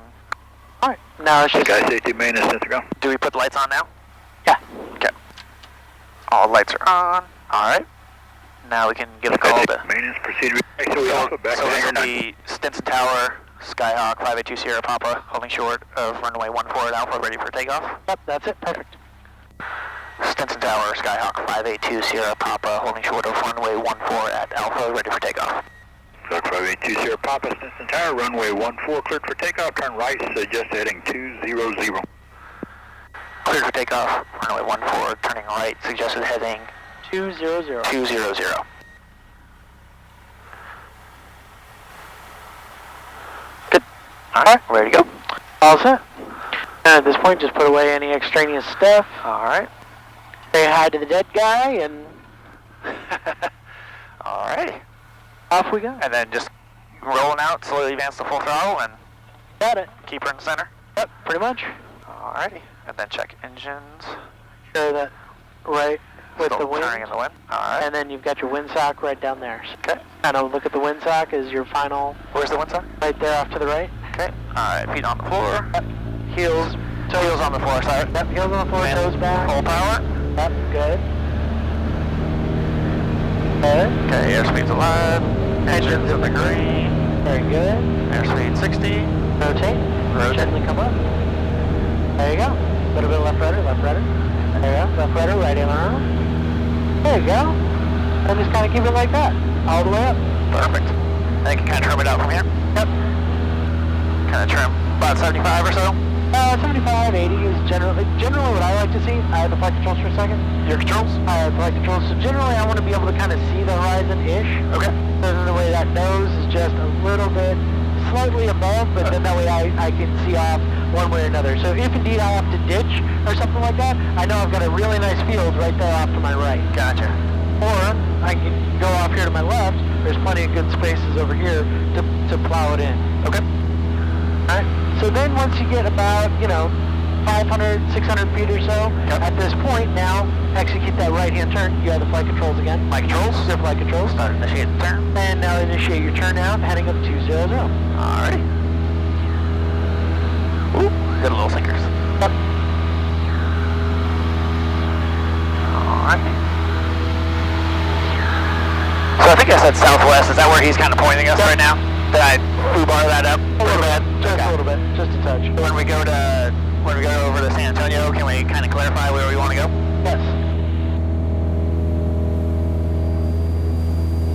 S2: Alright, now it's just...
S4: Sky safety maintenance, set to go.
S3: Do we put the lights on now?
S2: Yeah.
S3: Okay. All lights are on. Alright. Now we can give a call to...
S4: Maintenance, proceed. So we also back
S3: So
S4: to
S3: this
S4: hangar
S3: will
S4: 9.
S3: be Stinson Tower, Skyhawk, 582 Sierra Papa, holding short of runway 14 at Alpha, ready for takeoff.
S2: Yep, that's it. Perfect.
S3: Stinson Tower, Skyhawk, 582 Sierra Papa, holding short of runway 14 at Alpha, ready for takeoff.
S4: Skyhawk 582 Sierra Papa, Stinson Tower, runway 14, cleared for takeoff, turn right, suggest heading 200.
S3: Cleared for takeoff, runway 14, turning right, suggested heading
S2: 200.
S3: 200. Good. Alright, ready to go.
S2: All set. And at this point, just put away any extraneous stuff.
S3: Alright.
S2: Say hi to the dead guy, and
S3: Alrighty.
S2: off we go.
S3: And then just rolling out, slowly advance to full throttle and
S2: Got it.
S3: keep her in the center.
S2: Yep, pretty much.
S3: Alrighty. And then check engines.
S2: Sure that right with
S3: Still
S2: the wind.
S3: turning in the wind. Alright.
S2: And then you've got your windsock right down there.
S3: Okay.
S2: And I'll look at the windsock as your final,
S3: Where's the windsock?
S2: right there off to the right.
S3: Okay. Alright, feet on the floor.
S2: Heels,
S3: Heels on the floor, sorry.
S2: yep, heels on the floor,
S3: And
S2: toes back.
S3: full power.
S2: Yep, good. Good.
S3: Okay, airspeed's alive. Engines in the green.
S2: Very good.
S3: Airspeed 60.
S2: Rotate.
S3: Rotate.
S2: Gently come up. There you go. A little bit of left rudder, left rudder. There you go. Left rudder, right aileron. There you go. And just kind of keep it like that. All the way up.
S3: Perfect. I think you kind of trim it out from here.
S2: Yep.
S3: Kind of trim about 75 or so.
S2: 75, 80 is generally what I like to see. I have the flight controls for a second.
S3: Your controls?
S2: I have flight controls. So generally I want to be able to kind of see the horizon-ish.
S3: Okay.
S2: So the way that nose is just a little bit slightly above, but then that way I can see off one way or another. So if indeed I have to ditch or something like that, I know I've got a really nice field right there off to my right.
S3: Gotcha.
S2: Or I can go off here to my left. There's plenty of good spaces over here to plow it in.
S3: Okay.
S2: Alright, so then once you get about, 500, 600 feet or so, at this point now, execute that right-hand turn. You have the flight controls again.
S3: Flight controls?
S2: Your flight controls.
S3: Start initiate the turn.
S2: And now initiate your turn out, heading up 200.
S3: Alrighty. Ooh, good little sinkers.
S2: Yep.
S3: Alright. So I think I said southwest. Is that where he's kind of pointing us right now? Did I foobar that up?
S2: A little bit, just a little bit, just a touch.
S3: When we go over to San Antonio, can we kind of clarify where we want to go?
S2: Yes.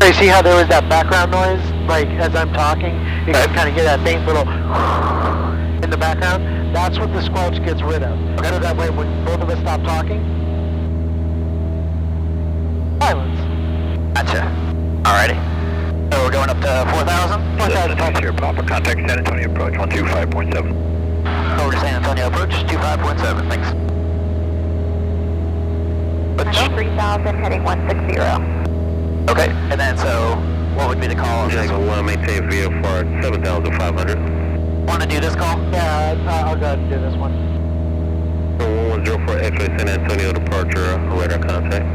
S2: So you see how there was that background noise, like as I'm talking, you can kind of get that faint little in the background. That's what the squelch gets rid of. Okay. So that way, when both of us stop talking, silence.
S3: Gotcha. Alrighty. So we're going up to 4,000?
S4: 4,000 Sierra Papa, contact San Antonio approach 125.7.
S3: Over to San Antonio approach, 25.7, thanks.
S6: Hello, 3,000, heading 160.
S3: Okay, and then so, what would be the call?
S5: Jack, I want to maintain VFR 7,500.
S3: Want to do this call?
S2: Yeah, I'll go ahead and do this one.
S5: 1104 X-ray San Antonio departure, radar contact.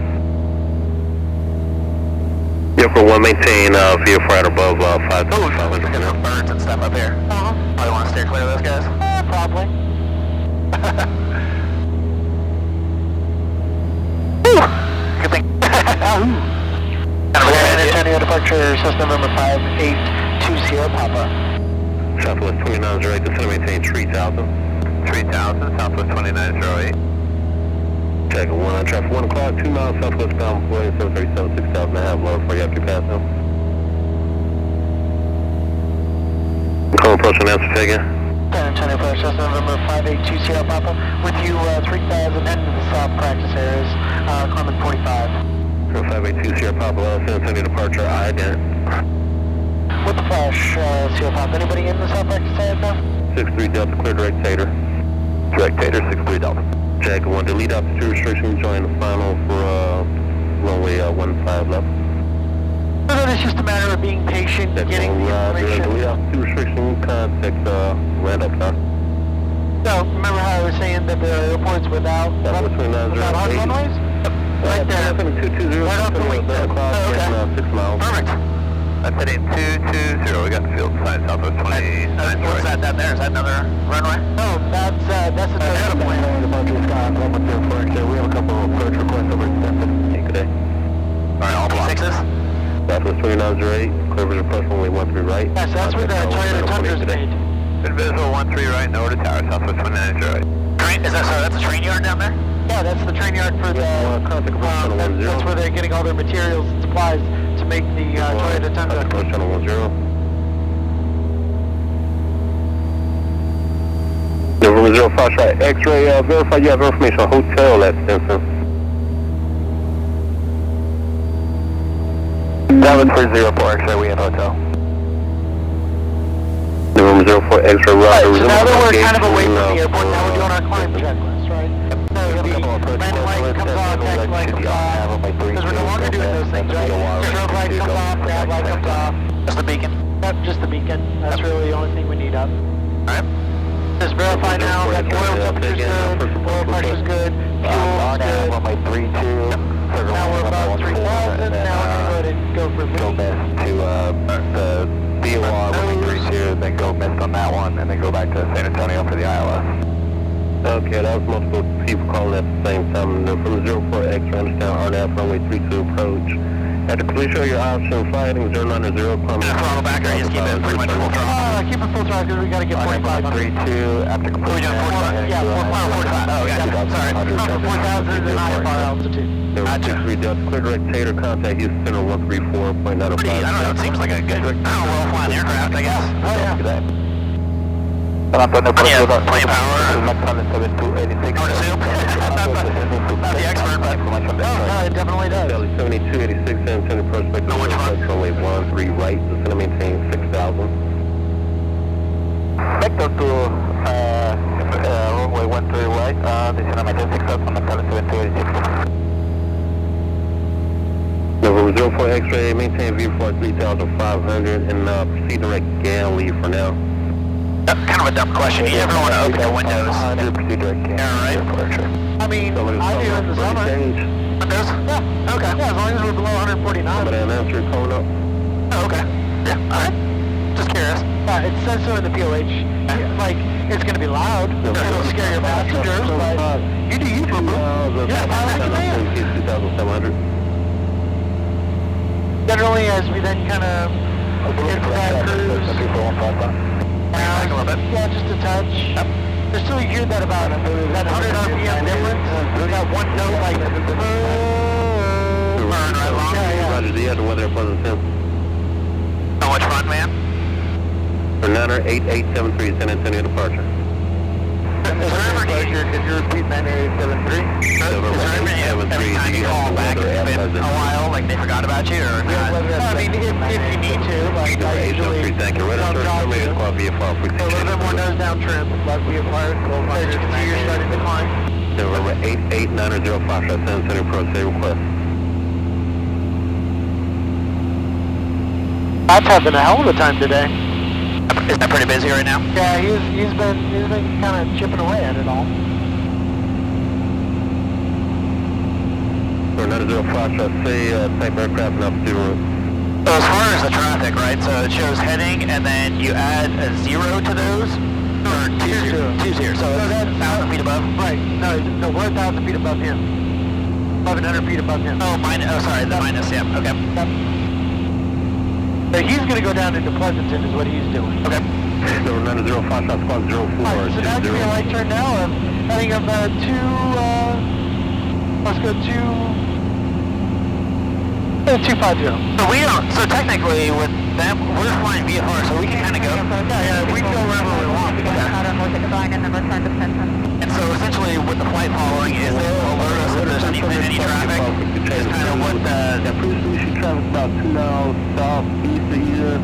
S5: For 1, maintain VFR at above 5,500.
S3: Got some birds and stuff up here. Probably want to steer clear of those guys.
S2: Probably.
S3: Good thing.
S2: San Antonio departure system number 582 Papa.
S5: Southwest 2908, descend and maintain 3,000.
S3: 3,000, Southwest 2908.
S5: Check 1 on traffic 1 o'clock, 2 miles southwest bound, Boeing 737, 6,000 and a half, low for you after you pass them. Call approaching answer taken.
S2: San Antonio departure system number 582 Papa. With you 3,000 heading to the south practice areas, Clement 45.
S5: 0582 Sierra Papa, San Antonio departure, ident.
S2: With the flash, Sierra Papa. Anybody in the south practice area now?
S5: 63 Delta, clear direct tater.
S4: Direct tater, 63 Delta.
S5: Jack 1, delete altitude restriction, join the final for runway 15 left.
S2: So then it's just a matter of being patient,
S5: Jack
S2: getting
S5: 1,
S2: the
S5: delete
S2: information.
S5: altitude restriction, contact Randolph Tower.
S2: So, remember how I was saying that there are airports without hard runways?
S3: Right there.
S5: 220,
S3: Right off the wing.
S5: okay. 6 miles.
S3: Perfect. That's heading 220. We got the field sign southwest 29. What's that down there? Is that another runway? No, that's a data point.
S5: We have a couple of approach requests over extensive today.
S3: Alright, all P6s?
S5: Southwest 2908, clear vision approach runway 13 right.
S3: Yes, that's where the Toyota Tundra's made. Invisible 13 right, no to tower, southwest 2908. Train, that's a train yard down there? Yeah, that's the train yard for the, that's where they're getting all their materials and supplies to make the Toyota Tundra.
S5: Approach channel 10. November 05 right, X-ray, verify you have information on hotel at Stinson.
S3: That was for 04, X-ray, we have hotel.
S5: November 04, X-ray, roger.
S3: So now that we're kind of away from the airport, now we're doing our climb checklist, right? So it'll be landing light comes on, taxi light comes off, because we're no longer doing those things, right? Strobe light comes off, grab light comes off. Just the beacon? Yep, just the beacon. That's really the only thing we need up. Alright. Just verify now that oil temperature's good, oil pressure's good, fuel's good. Now we're about 3,000, now we're going to go ahead and go for lead.
S5: Go best to the DOR 132, then go best on that one, and then go back to San Antonio for the ILS. Okay, that was multiple people calling at the same time. From 04X, I understand RNAV runway 32 approach. At the completion of your option, flighting 090, climb.
S3: Throttle back, or just keep it pretty much full throttle? Keep it full throttle, because we got to get 45 on it.
S5: 32, after completion.
S3: Are we doing 45? Yeah, 45. Oh, yeah, sorry. From 4,000 and IFR altitude.
S5: Gotcha. Clear direct tater, contact Houston Center 134.905.
S3: I don't know, it seems like a good, well-flying aircraft, I guess. Oh, yeah. Plenty of power. I would assume. Not the expert, but no, it definitely does.
S5: 72, 86, San Antonio prospect.
S3: No, which one?
S5: Runway 13 right, it's going to maintain 6,000.
S3: Vector to runway 13 right, this is going to maintain 6,000 on the 7286.
S5: November 04 X-ray, maintain view for 3,500 and proceed direct GAN leave for now.
S3: Kind of a dumb question. You ever want to open your windows?
S5: 100, proceed direct GAN.
S3: Yeah, right. I mean, I do in the summer. Windows? Yeah, okay. Yeah, as long as we're below 149.
S5: Somebody an answer coming up.
S3: Oh, okay. Yeah, alright. Just curious. Yeah, it says so in the POH. Like, it's going to be loud. It'll scare your passengers, but you do you, boo-boo. Yeah, pilot command.
S5: 2,700.
S3: Generally, as we then kind of get to that cruise, yeah, just a touch. Yep. There's still, you hear that about that 100 RPM difference, that one note like, burn right along.
S5: Roger, do you have the weather at Pleasant?
S3: How much fun, man?
S5: Renata 8873, San Antonio departure.
S3: Is there ever any,
S5: could you repeat 9873?
S3: Is there ever any time you call back and it's been a while, like they forgot about you, or not? I mean, if you need to, like I usually
S5: thank you. Radar
S3: a little bit more nose down trim, like we acquired, as you can see you're starting to climb.
S5: November 88905, San Antonio Pro, say request.
S3: That's having a hell of a time today. Is that pretty busy right now? Yeah, he's been kind of chipping away at it all.
S5: Renata 05, say type aircraft and altitude route.
S3: So as far as the traffic, right, so it shows heading and then you add a 0 to those? Or two zeros. So that's 1,000 feet above? Right. No, we're 1,000 feet above him. 1,100 feet above him. Oh, sorry, the minus, yeah, okay. Yep. So he's going to go down into Pleasanton is what he's doing. Okay.
S5: So Renata 05, South Squad 04.
S3: Right, so now give me a light turn now of heading up let's go 250. So technically with them, we're flying VFR, so we can kind of go. Yeah, we can go wherever we want. And so essentially with the flight following is it will alert us if there's any traffic. Is kind of what
S5: we should travel about 2 miles southeast of here.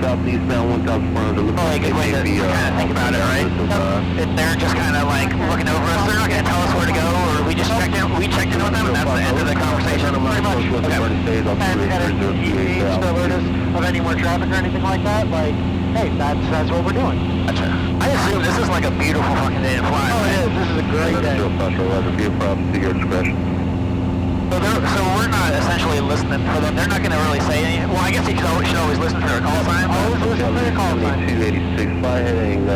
S5: Southeast now 1,400.
S3: Oh, a good way to kind of think about it, right? If they're just kind of like looking over us, they're not going to tell us where to go, or we checked in with them, and that's the end of the conversation. Pretty much. Okay. And he needs to alert us of any more traffic or anything like that, like, hey, that's what we're doing. Gotcha. I assume this is like a beautiful fucking day to fly. Oh, it is. This is a great day.
S5: To your discretion.
S3: So we're not essentially listening for them. They're not going to really say anything. Well, I guess you should always listen for their call sign.
S2: Always listen for your call sign.
S5: 286, fly heading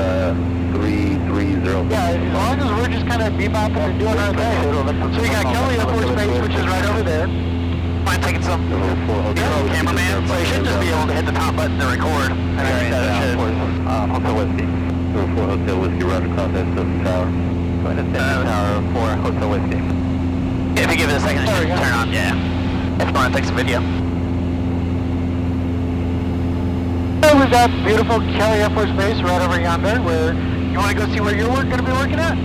S5: 330.
S2: Yeah, as long as we're just kind of bebopping and doing our thing. So you got Kelly Air Force Base, which is right over there.
S3: Fine, taking some cameraman, so you should just be able to hit the top button to record. And
S5: Hotel Whiskey. 4 Hotel Whiskey, roger, contact the tower. Go ahead and send the tower 4 Hotel Whiskey.
S3: If you give it a second, it should turn on, yeah. If you want to take some video.
S2: So we've got beautiful Kelly Air Force Base right over yonder, where you want to go see where you're going to be working at?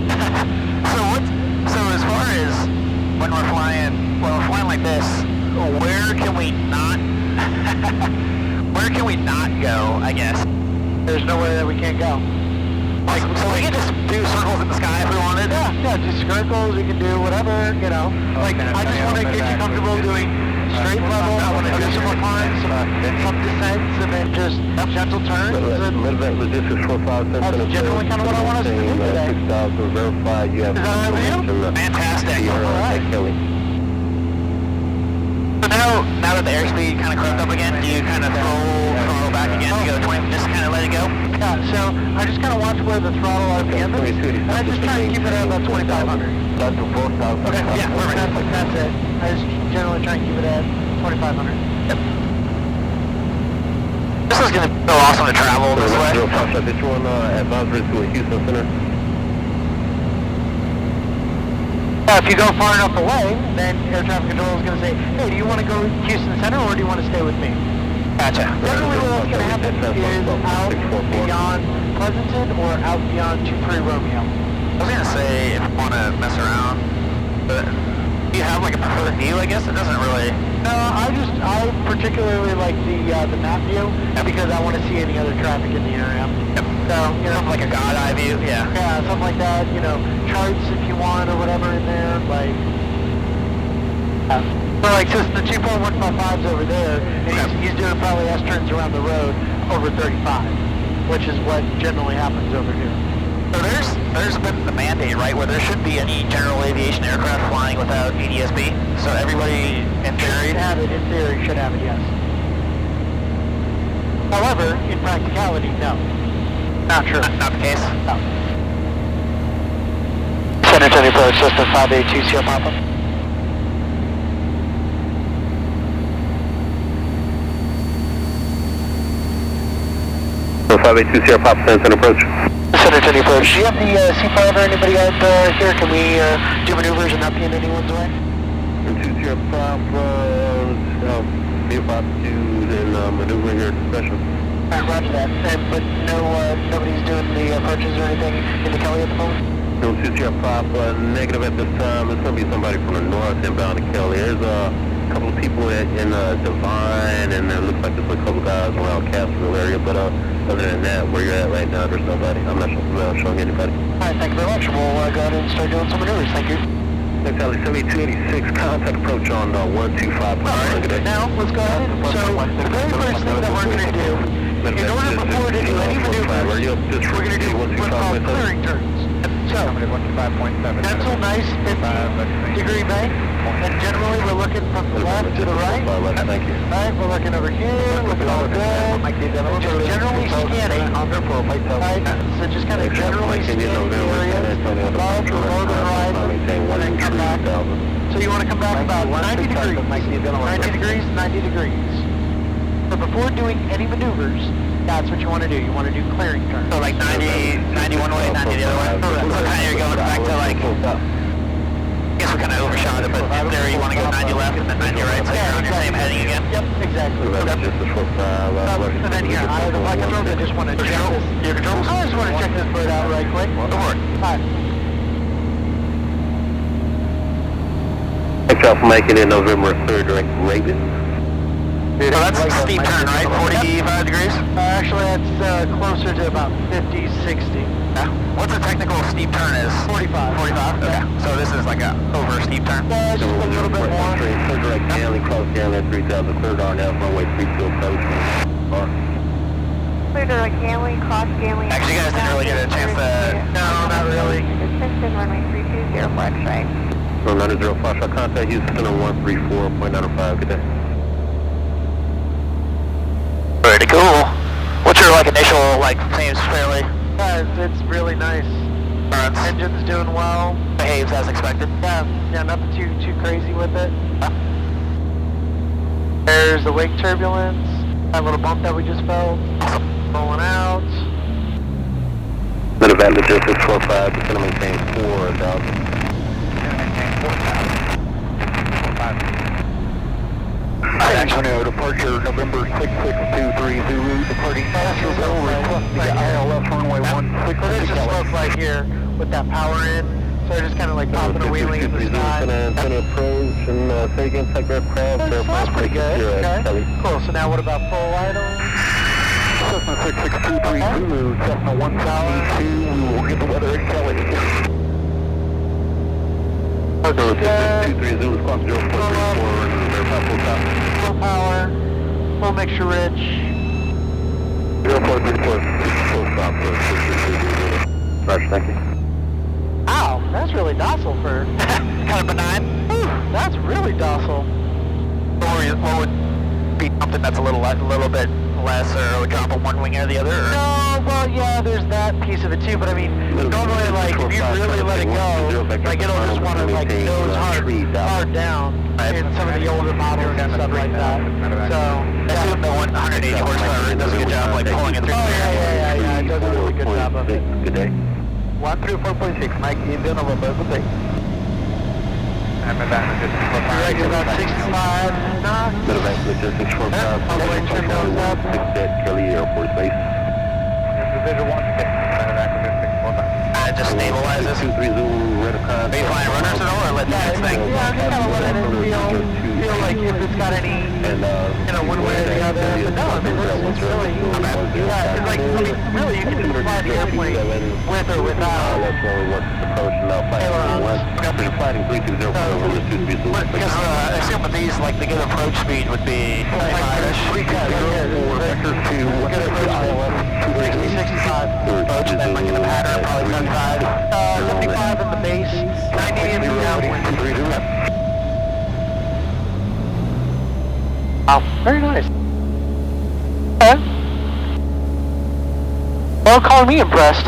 S3: So as far as when we're flying like this, where can we not go, I guess?
S2: There's nowhere that we can't go.
S3: Like, so we can just do circles in the sky if we wanted?
S2: Yeah, do circles, we can do whatever, you know. Like, I just want to get you comfortable doing straight level, I want to do some climbs, some descents, and then just gentle turns.
S5: Logistics 457.
S2: That's generally kind of what I want us to do today.
S5: 6,000, verify you have...
S2: Is that all right with you?
S3: Fantastic.
S2: Alright.
S3: So now that the airspeed kind of crept up again, do you kind of throttle back again to go 20, just kind of let it go?
S2: Yeah, so I just kind of watch where the throttle RPM is, and I just try and keep it at about 2,500.
S3: Okay, yeah, perfect.
S2: That's it. I just generally try and keep it at 2,500.
S3: Yep. This is going to be so awesome to travel this way.
S5: Did you want advisory to a Houston Center?
S2: If you go far enough away, then air traffic control is going to say, hey, do you want to go Houston Center or do you want to stay with me?
S3: Gotcha.
S2: Generally what's going to happen is out beyond Pleasanton or out beyond 23 Romeo.
S3: I was going to say if you want to mess around, but do you have like a preferred view, I guess? It doesn't really...
S2: No, I particularly like the map view because I want to see any other traffic in the area.
S3: Yep.
S2: So, you know,
S3: something like a god eye view, yeah.
S2: Yeah, something like that, you know, charts if you want or whatever in there, like... So like since the 2.155's over there, and he's doing probably S-turns around the road over 35, which is what generally happens over here.
S3: So there's been the mandate, right, where there shouldn't be any general aviation aircraft flying without EDSB. So everybody, in theory...
S2: In theory, should have it, yes. However, in practicality, no. Not true.
S3: Not the case?
S2: No. Center to the approach, system 582 Sierra Papa.
S5: 582 Sierra Papa, center approach.
S2: Center to the approach. Do you have the C5 or anybody out here? Can we do maneuvers and not be in anyone's way?
S5: 2 Sierra Papa, Sierra Papa 2, then maneuvering your discretion.
S2: Alright, roger that. But nobody's doing the approaches or anything in the Kelly at the moment?
S5: No, 2 Sierra Papa, negative at this time. It's going to be somebody from the north inbound to Kelly. There's a couple of people in Divine, and it looks like there's a couple guys around Castroville area, but other than that, where you're at right now, there's nobody. I'm not showing anybody.
S2: Alright, thank you very much. We'll go ahead and start doing some maneuvers. Thank you.
S5: Next, Alley 7286, contact approach on 125.
S2: Alright, now let's go ahead. So, the very first thing that we're going to do, in order before to do any maneuvers, we're going to do what's called clearing turns. So, pencil nice 50-degree bank, and generally we're looking from the left to the right. Alright, we're looking over here, looking all good. Just generally scanning. Alright, so just kind of generally scanning the area above, below, the horizon, and then come back. So you want to come back about 90 degrees. 90 degrees, 90 degrees. But before doing any maneuvers, that's what you want to do. You want to do clearing turns.
S3: So like 90 one way, 90 the other way?
S2: Correct.
S3: So kind of you're going back to like, I guess we kind of overshot it, but in theory you want to go 90 left and then 90 right, so you're on your same heading again?
S2: Yep, exactly. And then here, I have the flight controls. I just want to check this.
S3: Your controls?
S2: I just want to check this bird out right quick.
S3: Go for it.
S2: Alright.
S5: Thanks y'all for making it November 3rd, direct Raven.
S3: So that's a steep turn, right? 45 degrees?
S2: Actually, that's closer to about 50, 60.
S3: Yeah. What's a technical steep turn is?
S2: 45.
S3: 45? Okay. So this is like a over steep turn?
S2: Yeah, just a little bit more.
S5: Straight, clear direct Stanley, cross Stanley at 3000, cleared on now, runway 32 approach.
S6: Clear to Ganley, cross Ganley.
S3: Actually, you guys didn't really get a chance to...
S2: No, not really.
S6: Distance runway 320 for X-ray.
S5: 190 flash out contact, Houston center 134.95, good day.
S3: Pretty cool. What's your like initial like seems fairly?
S1: It's really nice. Engine's doing well.
S3: Behaves as expected.
S1: Yeah, nothing too crazy with it. There's the wake turbulence. That little bump that we just felt. Rolling out.
S5: Medevac logistics 45, it's going to maintain 4,000.
S4: Antonio, departure November 6623 Zulu, departing Nashville, requesting the ILS runway 16.
S1: There's a slope right here with that power in, so they're just kind of like popping and wheeling in the sky.
S5: San Antonio approach and say again, telegraph crowd.
S1: That's pretty good. Okay. Cool. So now what about full idle?
S4: Cessna 6623 Zulu, Cessna 172, we will get the weather at Kelly.
S5: Okay. 23 Zulu, squawk 0434, verify full stop.
S1: Full power, full mixture rich.
S5: 0434, full stop, 633. Roger, thank you.
S1: Ow, that's really docile for
S3: Kind of benign.
S1: Whew, that's really docile.
S3: What would be something that's a little bit less, or would drop on one wing or the other? Or?
S1: No, well, yeah, there's that piece of it too, but I mean, normally, like, if you really let it go, like, it'll just want to, like, nose hard down in some of the older models and stuff like that. So,
S3: that's the 180 horsepower does a good job, like, pulling it through.
S1: Yeah, it does a really good job of it.
S5: Good day.
S3: 134.6, Mike, Indian November, good day. I'm about
S1: About 65 knots.
S5: Medevac logistics 45, Kelly Airport Base.
S4: Visual 1, okay. Medevac logistics 45.
S3: It just stabilizes.
S5: 23 Zulu, red con.
S3: Baseline runners at all, or let that thing?
S1: Yeah, I'm just kind of letting it feel like if it's got any, one way or the other. But no, I mean, it's really, yeah, it's like, I mean, really, you can just fly the airplane with or without.
S5: That's where we work this approach, and now fighting 320 over the 230.
S3: Because I assume with these, like, the good approach speed would be 25-ish.
S1: 65
S3: approach, and then like in the pattern, probably 75.
S1: 75 in the base, 90 in the downwind. Wow, very nice. Okay. Well, calling me impressed.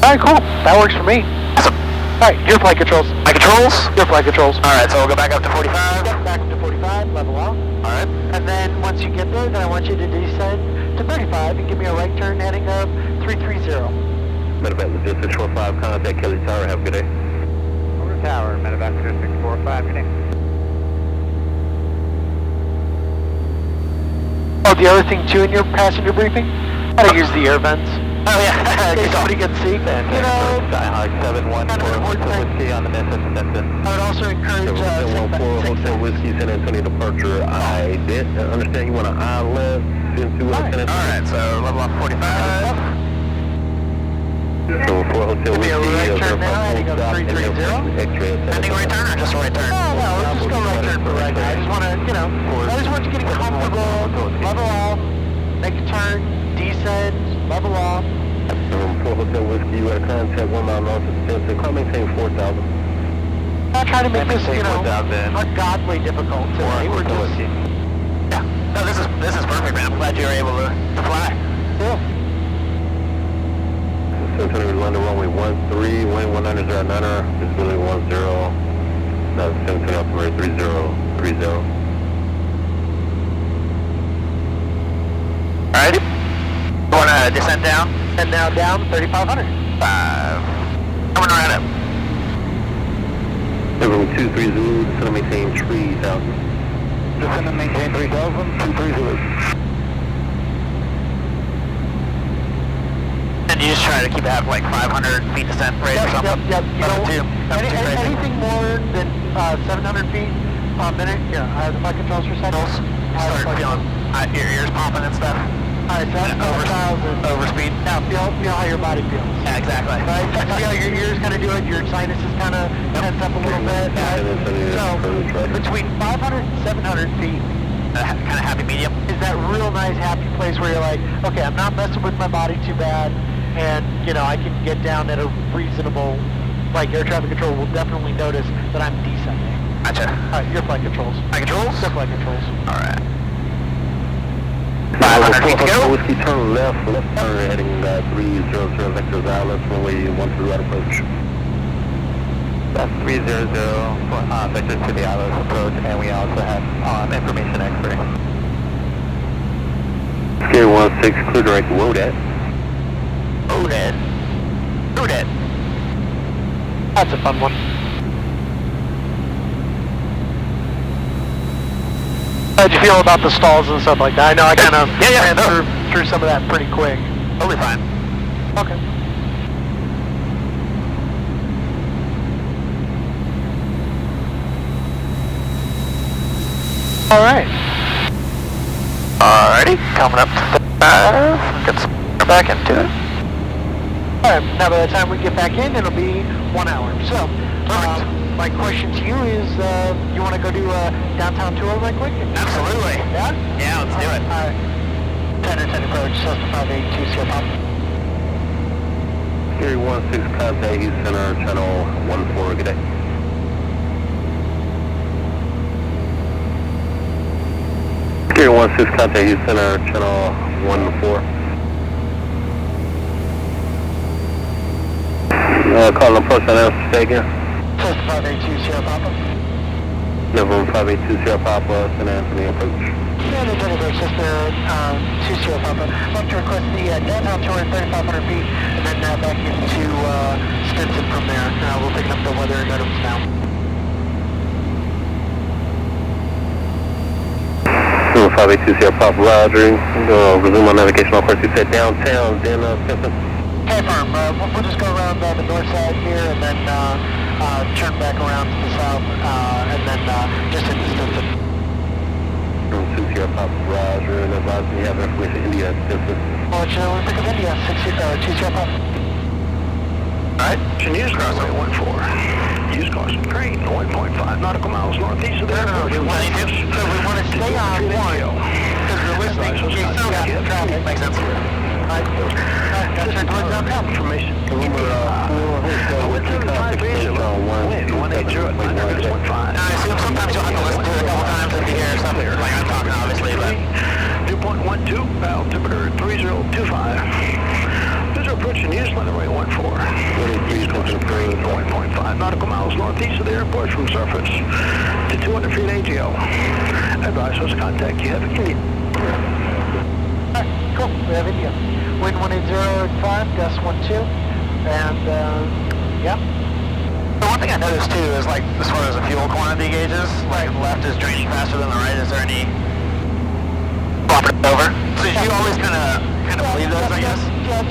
S1: Alright, cool. That works for me.
S3: Awesome.
S1: Alright, your flight controls.
S3: My controls?
S1: Your flight controls.
S3: Alright, so we'll go back up to 45.
S1: Yep, back to 45, level off.
S3: Alright.
S1: And then once you get there, then I want you to descend to 35 and give me a right turn heading up 330.
S5: Medevac logistics 45, contact Kelly Tower, have a good day.
S4: Over tower, Medevac logistics 45, good day.
S1: Oh, the other thing too in your passenger briefing, gotta use the air vents.
S3: Oh yeah,
S1: In case somebody can see.
S5: Skyhawk 714 Hotel Whiskey on the Memphis Center.
S1: I would also encourage
S5: 714 Hotel Whiskey, San Antonio departure. I did understand you want an ILS into San Antonio.
S3: Alright, so level up 45.
S5: So 4 Hotel Whiskey,
S1: right turn now, heading up 330.
S3: Ending right turn or just a right turn?
S1: No, let's just go right turn for right now. I just want to, I just want you getting comfortable, level off, make a turn, descend, level off.
S5: 4 Hotel Whiskey, you got a contact 1 mile north of Spencer. Call maintain 4,000.
S1: Not trying to make this, ungodly difficult today. We're just,
S3: Yeah. No, this is perfect, man. I'm glad you were able to fly.
S1: cool.
S5: San Antonio, London, runway 13, wind 190.9er, visibility 10. That's San Antonio, altimeter 3030.
S3: Alright. You want to descend down?
S1: And now down 3,500.
S3: 5. Coming right up.
S5: Room 23 Zulu, descend and maintain 3,000.
S4: Descend and maintain 3,000, 23 Zulu.
S3: And you just try to keep it at like 500 feet descent rate or something?
S1: Yep. You
S3: Nothing too crazy.
S1: anything more than 700 feet a minute, yeah, I have the flight controls for seconds.
S3: Start feeling your ears popping and stuff.
S1: Alright, so that's 1,000.
S3: Overspeed.
S1: Now feel how your body feels.
S3: Yeah, exactly.
S1: Right? See how your ears kind of do it, your sinuses kind of tense up a little bit. Right? So, between 500 and 700 feet,
S3: kind of happy medium.
S2: Is that real nice, happy place where you're like, okay, I'm not messing with my body too bad, and, you know, I can get down at a reasonable, like, air traffic control will definitely notice that I'm descending.
S3: Gotcha.
S2: Alright, your flight controls.
S3: My controls?
S2: Your flight controls.
S3: Alright. 500 feet to go.
S5: Whiskey, turn left turn heading 300 vectors ILS, runway 12 right approach. That's 300, vectors to the ILS approach, and we also have information X-ray. Scare 16, clear direct, Wodet.
S3: Wodet. Wodet.
S2: That's a fun one. How'd you feel about the stalls and stuff like that? I know I kind of ran through some of that pretty quick.
S3: Totally fine.
S2: Okay. Alright.
S3: Alrighty, coming up to 5. Get some back into it.
S2: Alright, now by the time we get back in, it'll be 1 hour. So, my question to you is, you want to go do a downtown tour right quick?
S3: Absolutely.
S2: Yeah?
S3: Yeah, let's do it.
S2: Alright. 10 approach, Cessna 582, Sierra Papa.
S5: Scary 16, contact Houston Center, channel 14, good day. Scary 16, contact Houston Center, channel 14. Calling approach on Amsterdam, stay again.
S2: Cessna 582, Sierra Papa.
S5: November 582, Sierra Papa, San Anthony approach.
S2: Yeah, the Johnny Bear Cessna 2 Sierra Papa. I'd like to request the downtown tour at 3,500 feet, and then back into Stinson from there. We'll pick up the weather items now.
S5: 582 Sierra Papa, roger. Resume on navigation, of course you said downtown, then Stinson.
S2: Okay, firm. We'll just go around the north side here and then turn back around to the south and then just into Stinson.
S5: 2 Sierra Papa, roger. And advise me you have information India at Stinson.
S2: Well, we'll pick up India, 2 Sierra Papa.
S4: Alright, news crossing 14. Use caution, crane, 1.5 nautical miles northeast of the airport.
S2: So we want to stay on 1 because we're listening to traffic.
S3: Makes sense.
S4: Information. I went through the 5 wind 180 at 915.
S3: Now, I assume sometimes you'll have to listen to it a couple times if you hear something like I'm talking, obviously, but...
S4: 2.12, altimeter 3025. Visual approaching Houston, runway 14. 1.5 nautical miles northeast of the airport from surface to 200 feet ATO. Advise us contact you have India.
S2: Alright, cool. We have India. Wind 180 at 5, gust 12, and yeah.
S3: The one thing I noticed too is like as far as the fuel quantity gauges, like the left is draining faster than the right. Is there any bump it over? So you always kind of believe this, I guess.
S2: Yeah,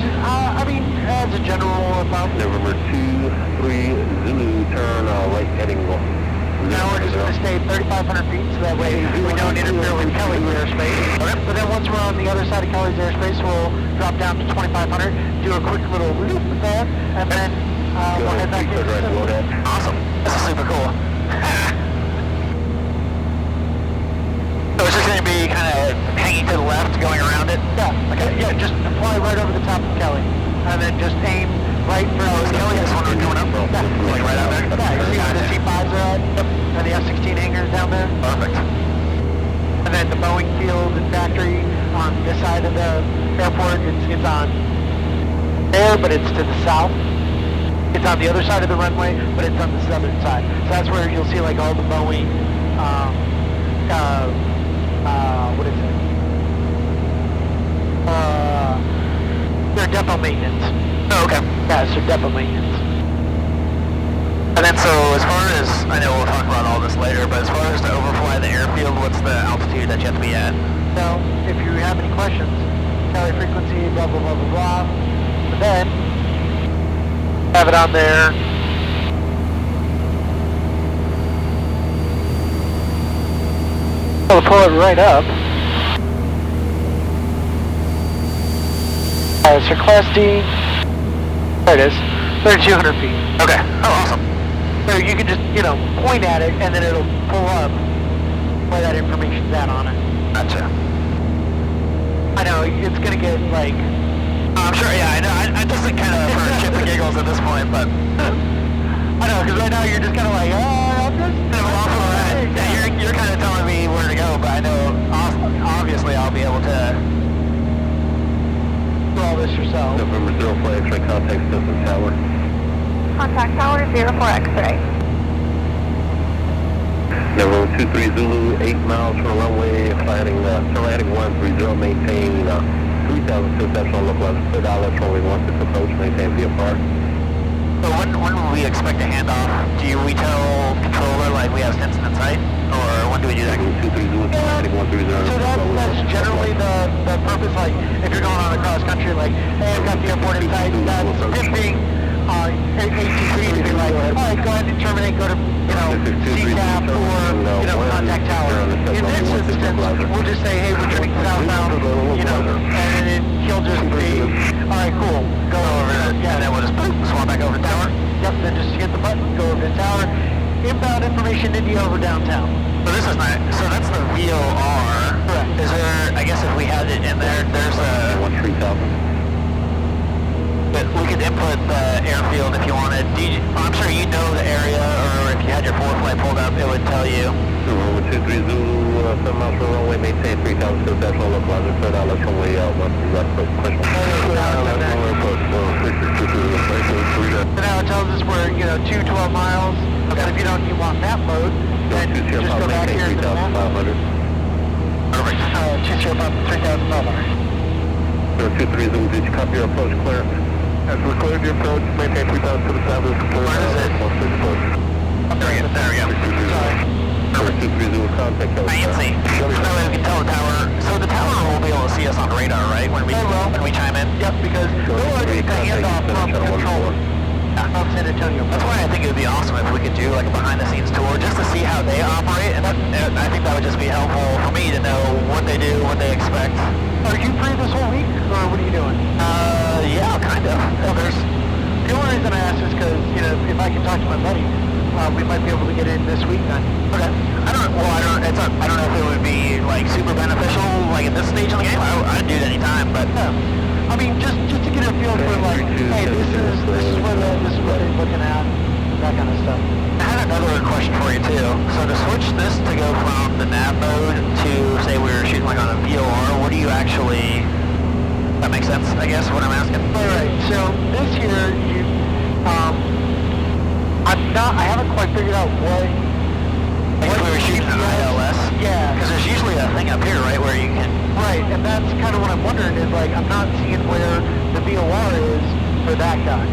S2: I mean, as a general rule of thumb.
S5: November 23 Zulu, turn right heading north.
S2: Now we're just going to stay 3,500 feet, so that way we don't interfere with Kelly's airspace. Okay. But then once we're on the other side of Kelly's airspace, we'll drop down to 2,500, do a quick little loop there, and then we'll head back in.
S3: Awesome. This is super cool. So it's just going to be kind of hanging to the left, going around it?
S2: Yeah. Okay. Yeah, just fly right over the top of Kelly, and then just aim right for
S3: Kelly. This one coming up.
S2: Yeah.
S3: Like right out there?
S2: Yeah, you see where the C5s are at? Yep. And the F-16 hangars down there?
S3: Perfect.
S2: And then the Boeing field and factory on this side of the airport, it's on there, but it's to the south. It's on the other side of the runway, but it's on the southern side. So that's where you'll see like all the Boeing, what is it? They're depot maintenance.
S3: Oh, okay.
S2: Yeah, so depot maintenance.
S3: And then so as far as, I know we'll talk about all this later, but as far as to overfly the airfield, what's the altitude that you have to be at?
S2: So, if you have any questions, Kelly frequency, blah, blah, blah, blah, blah. But then, have it on there. We'll pull it right up. Alright, so Class D, there it is, 3,200 feet.
S3: Okay. Oh, awesome.
S2: So you can just, point at it and then it'll pull up where that information's at on it.
S3: Gotcha.
S2: I know, it's gonna get, like...
S3: I'm sure, yeah, I know. I just think kind of for shits and giggles at this point, but...
S2: I know, because right now you're just kind of like, I'm just...
S3: Yeah, you're kind of telling me where to go, but I know, obviously, I'll be able to...
S2: do all this yourself.
S5: November 04 X-ray contact system tower.
S6: Contact tower 04 X-ray.
S5: November 23 Zulu, 8 miles from the runway, flying Atlantic 130, maintain 3,000 foot on local $4 runway 16 approach, maintain VFR.
S3: So when will we expect a handoff? Do we tell controller like we have Stinson in sight? Or when do we do that?
S5: 23 Zulu, Atlantic 130.
S2: So that's generally the purpose, like, if you're going on across country, like, hey, I've got the airport in sight, that's him being AT3 to be like, alright, go ahead and terminate, go to, CTAP or, contact tower. In this instance, we'll just say, hey, we're turning southbound, and then he'll just be, alright, cool, go over there.
S3: Yeah, and then we'll just swap back over to tower.
S2: Yep, then just hit the button, go over to tower. Inbound information, India over downtown.
S3: So this is not, so that's the VOR.
S2: Correct.
S3: Is there, I guess if we had it in there, there's a...
S5: 13,000.
S3: But we could input the airfield if you wanted. I'm sure you know the area, or if you had your forward flight pulled up, it would tell you.
S5: November 23 Zulu, 7 miles from the runway, maintain 3,000 foot on local $4 runway 16 question.
S2: So now it tells us we're, 212 miles. And if you want that mode, then just go back here to the map.
S3: 3,500.
S2: Perfect. 205, 3,500.
S5: 23 Zulu, did you copy your approach clearance? As we're cleared your approach, maintain 3,000 to the south of the clear.
S3: Where is it? There we go.
S5: Number 23 Zulu, contact tower.
S3: Fancy. So that way we can tell the tower. So the tower will be able to see us on radar, right? When we chime in.
S2: Yep, because they'll already get the handoff from the controller. Of San Antonio.
S3: That's why I think it would be awesome if we could do like a behind-the-scenes tour just to see how they operate, and I think that would just be helpful for me to know what they do, what they expect.
S2: Are you free this whole week, or what are you doing?
S3: Yeah, kind of.
S2: The only reason I ask is because, if I can talk to my buddy, we might be able to get in this week then.
S3: Okay. I don't know if it would be like super beneficial, like at this stage of the game. I'd do it anytime, but
S2: I mean, just to get a feel for like, hey, this is what they're looking at, that kind of stuff.
S3: I had another question for you too. So to switch this to go from the nav mode to say we were shooting like on a VOR, what do you actually? That makes sense, I guess. What I'm asking.
S2: All right. So this year, I haven't quite figured out what.
S3: Like if we were shooting an ILS.
S2: Yeah.
S3: Because there's usually a thing up here, right, where you can.
S2: Right, and that's kind of what I'm wondering is like I'm not seeing where the VOR is for that guy.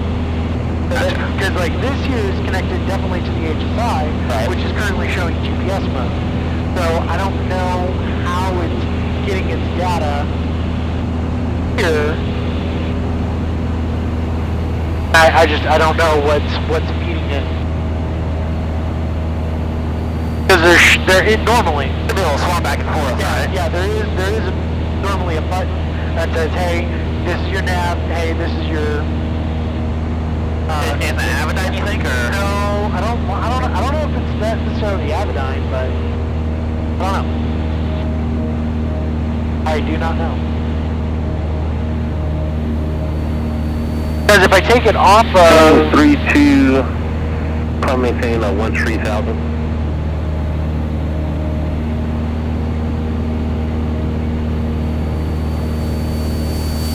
S2: Because like this here is connected definitely to the HSI,
S3: right,
S2: which is currently showing GPS mode. So I don't know how it's getting its data here. I don't know what's feeding it. Because there normally
S3: To be able to swap back and forth, right?
S2: yeah, there is normally a button that says, hey, this is your nav, hey, this is your
S3: in the Avidyne, you think, or?
S2: No, I don't know if it's necessarily Avidyne, but I don't know. I do not know. Because if I take it off of
S5: 32, probably maintain 13,000.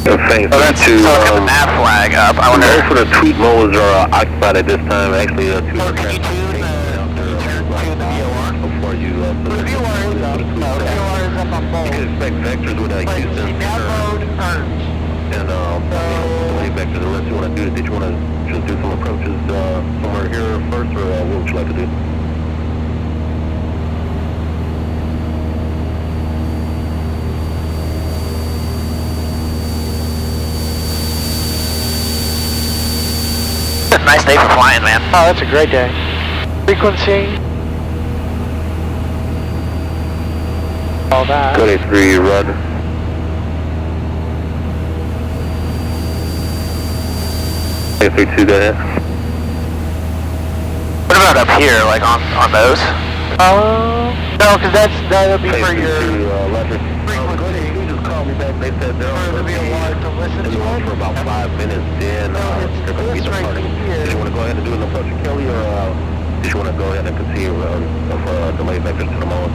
S5: Thanks.
S3: So that's so it's got the nav flag up. I wonder.
S5: Most of the tweet modes are occupied at this time. Actually,
S3: Can you tune the VOR?
S5: Before you
S2: the VOR is up. The VOR is up on both.
S5: You can expect vectors with
S2: But
S5: Houston.
S2: the nav mode earned.
S5: And vectors, unless you want to do it, did you want to just do some approaches somewhere here first, or what would you like to do?
S3: Nice day for flying, man.
S2: Oh, that's a great day. Frequency. All that.
S5: 23, rud. Two, go ahead.
S3: What about up here, like on those?
S2: No, because that'll be for your.
S5: Letter they said they're
S3: for the VOR to listen to it.
S5: for about 5 minutes. Then they're going to be departing. Did you want to go ahead and do an approach to Kelly, or did you want to go ahead and continue of delay vectors to the Mullen?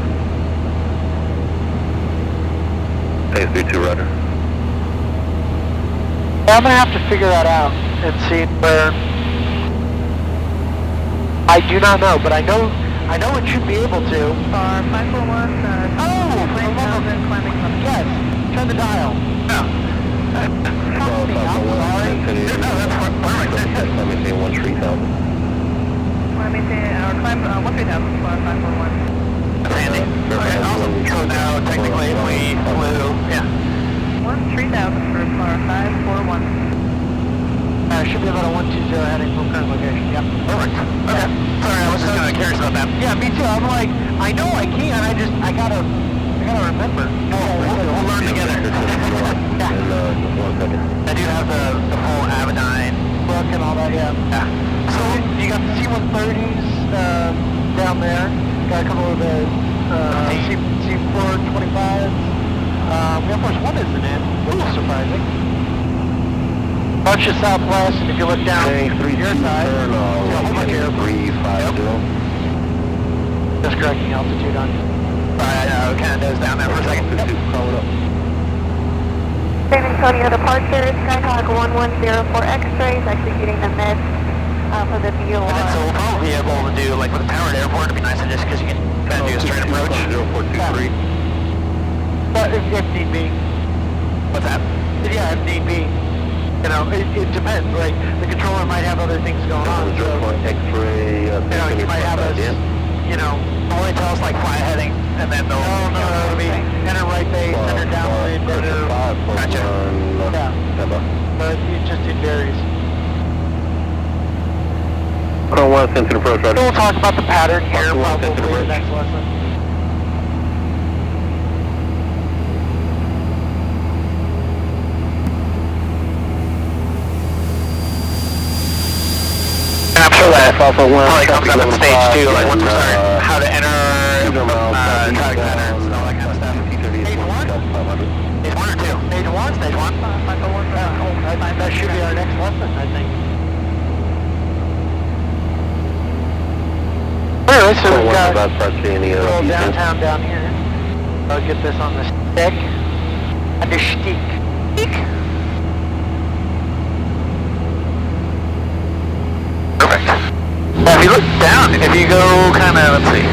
S5: Phase 32, Roger.
S3: I'm gonna have to figure that out and see where. I do not know, but I know it should be able to.
S6: 541, climbing up.
S3: Yes, turn the dial. No. I'm sorry.
S5: No, that's perfect. Let me see 13000.
S6: Let me see, or climb 13000 for 541.
S3: Sandy. Okay, awesome. So now, technically, if we flew, yeah.
S6: 13000 for 541.
S3: Should be about a 120 heading from current location. Yep. Perfect. Okay. Sorry, I was just kind of curious about that. Yeah, me too. I'm like, I know I can. I gotta remember. We'll learn together. Yeah. I do have the full Abaddon book and all that. Yeah. Yeah. So you got the C-130s down there. Got a couple of the C-425s. Air Force One isn't in, which is surprising. Bunch of Southwest, and if you look down your side, a whole bunch of airplanes. Just correcting altitude on you. Sorry, I kind of dozed down there for a second. Yep.
S6: San Antonio departure, Skyhawk 1104 X-rays, executing the mid for the VOR.
S3: And then, so we'll probably be able to do, like with a powered airport, it'd be nice just because you can kind of do a straight approach.
S5: 0423.
S3: But if need be. What's that? Yeah, if need be. You know, it depends. Like, the controller might have other things going on. So,
S5: X-ray.
S3: you might have us, only tell us, like, fly heading, and then they'll, it'll be enter right base, enter downwind, enter... Gotcha. Yeah. But it varies.
S5: I don't want to send to the approach, Roger.
S3: We'll talk about the pattern here probably in the next lesson. I'm sure that probably comes up in stage 2, like once we start how to enter traffic patterns and all that kind of stuff. Stage 1? Stage 1 or 2? Stage 1? Stage 1? That should be our next lesson, I think. Anyway, so we've got little downtown down here. I'll get this on the stick. On the stick. Perfect. Now if you look down, if you go kind of, let's see.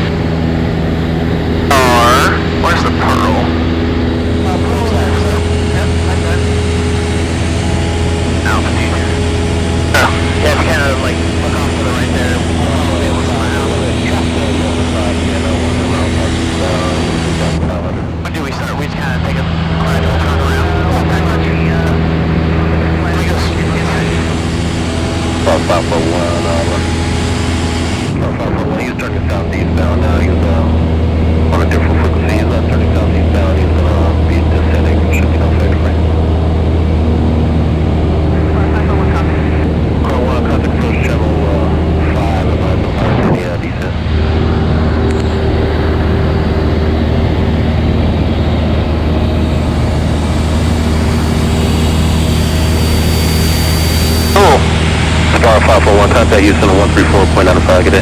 S3: Where's the Pearl? Altitude. Oh, yeah, if you kind of like look off to the right there, we'll be able to find out. When do we start? We just kind of take a gradual turn around. We go straight inside.
S5: 541, he's turning southeastbound now. He's on a different frequency. He's not turning southeastbound. He's going to be descending. Should be no fake frame. Contact approach channel 5. Yeah, descent. Star 541, contact Houston 134.95, good day.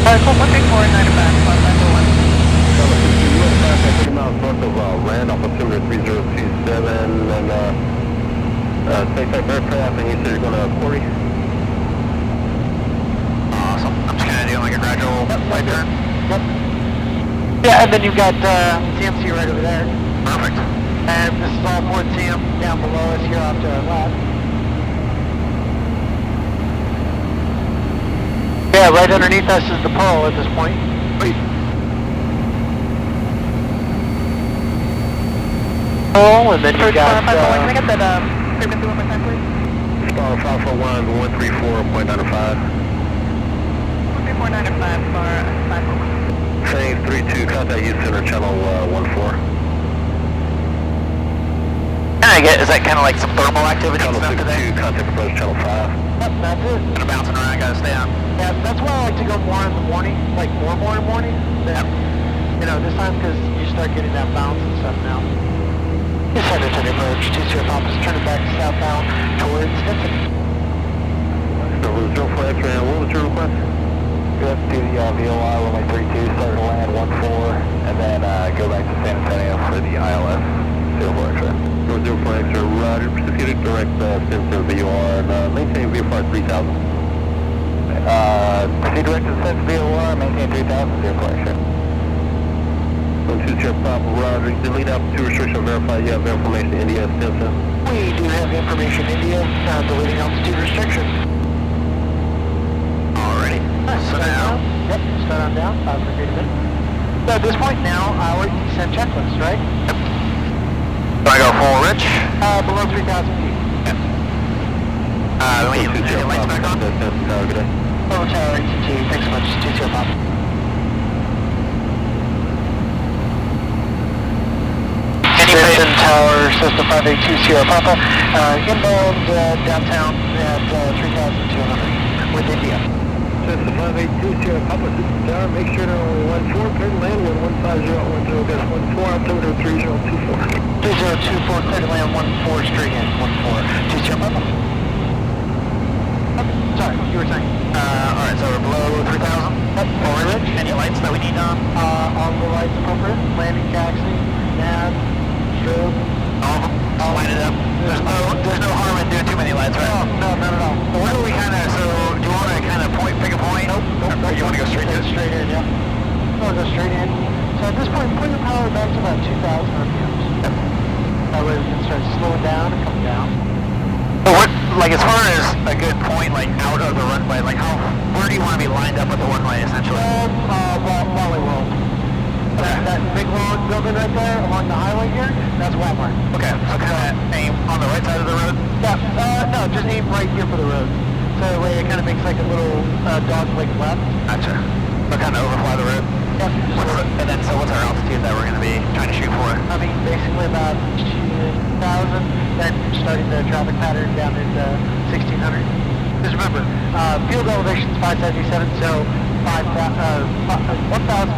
S6: Cool, 134.95, 541.
S5: 50 miles north of Randolph, altimeter 3027, and stay type aircraft, and you said you're going to Corey?
S3: Awesome. I'm just kind of doing like a gradual right turn. Yep. Yeah, and then you've got CMC right over there. Perfect. And this is all Fort CM down below us here off to our left. Yeah, right underneath us is the Pearl at this point. Wait. Pearl, and then you got...
S6: Can I get that frequency one more time, please?
S5: Star 541, 134.95.
S6: 134.95 for 541.
S5: Phase 32, contact Houston or channel 14.
S3: And I get, is that kind of like some thermal activity
S5: Channel
S3: stuff today?
S5: 62, contact approach channel 5.
S3: Yep, that's it. Kind of bouncing around, gotta stay on. Yeah, that's why I like to go more in the morning, like more in the morning than, this time, because you start getting that bounce and stuff now. San Antonio approach, 20 Papa, turning back southbound towards Denton.
S5: So 04 X-ray, what was your request?
S3: We have to do the VOR runway 32, start to land 14, and then go back to San Antonio for the ILS 04 X-ray.
S5: 04 X-ray, roger, proceeded direct since VOR, and maintain VFR 3000.
S3: Proceed direct to Sense VOR, maintain 3000, 04 X-ray.
S5: 20 Papa, roger, delete altitude restriction, verify you have information India Stinson.
S3: We do have information India, deleting altitude restriction. Alrighty. So now, yep, start on down, 500 feet a minute. So at this point now, our descent checklist, right? Yep. Do I go full rich? Below 3,000 feet. Yep. Let me get the lights back on. Oh, Tower ATT, thanks so much, 20 Papa. Station Tower, System 5820 Papa, inbound downtown at 3,200 with India.
S5: System 5820 Papa, System Tower, make sure to 14, clear to land 15010, gas 14, altimeter 3024.
S3: 3024, clear to land 14, straight in, 14, 20 Papa. Sorry, you were saying? Alright, so we're below 3,000. Yep, forward ridge. Any lights that we need on? All the lights appropriate. Landing, taxi, nav, strobe. All lighted up. There's no harm in doing too many lights, right? No, not at all. Well, where do we kind of, so do you want to kind of pick a point? Nope. Or you want to go straight in? Straight in, yeah. We'll go straight in. So at this point, put your power back to about 2,000 RPMs. Yep. That way we can start slowing down and coming down. But what, like as far as a good point, like out of the runway, like where do you want to be lined up with the runway essentially? Wally World. That big long building right there along the highway here, that's Walmart. Okay, so kind of aim on the right side of the road? Yeah, no, just aim right here for the road. So that way it kind of makes like a little dog leg left. Gotcha. So kind of overfly the road? Yeah. And then, so what's our altitude that we're going to be trying to shoot for? I mean, basically about 2,000, then starting the traffic pattern down at 1,600. Just remember, field elevation is 577, so 1,000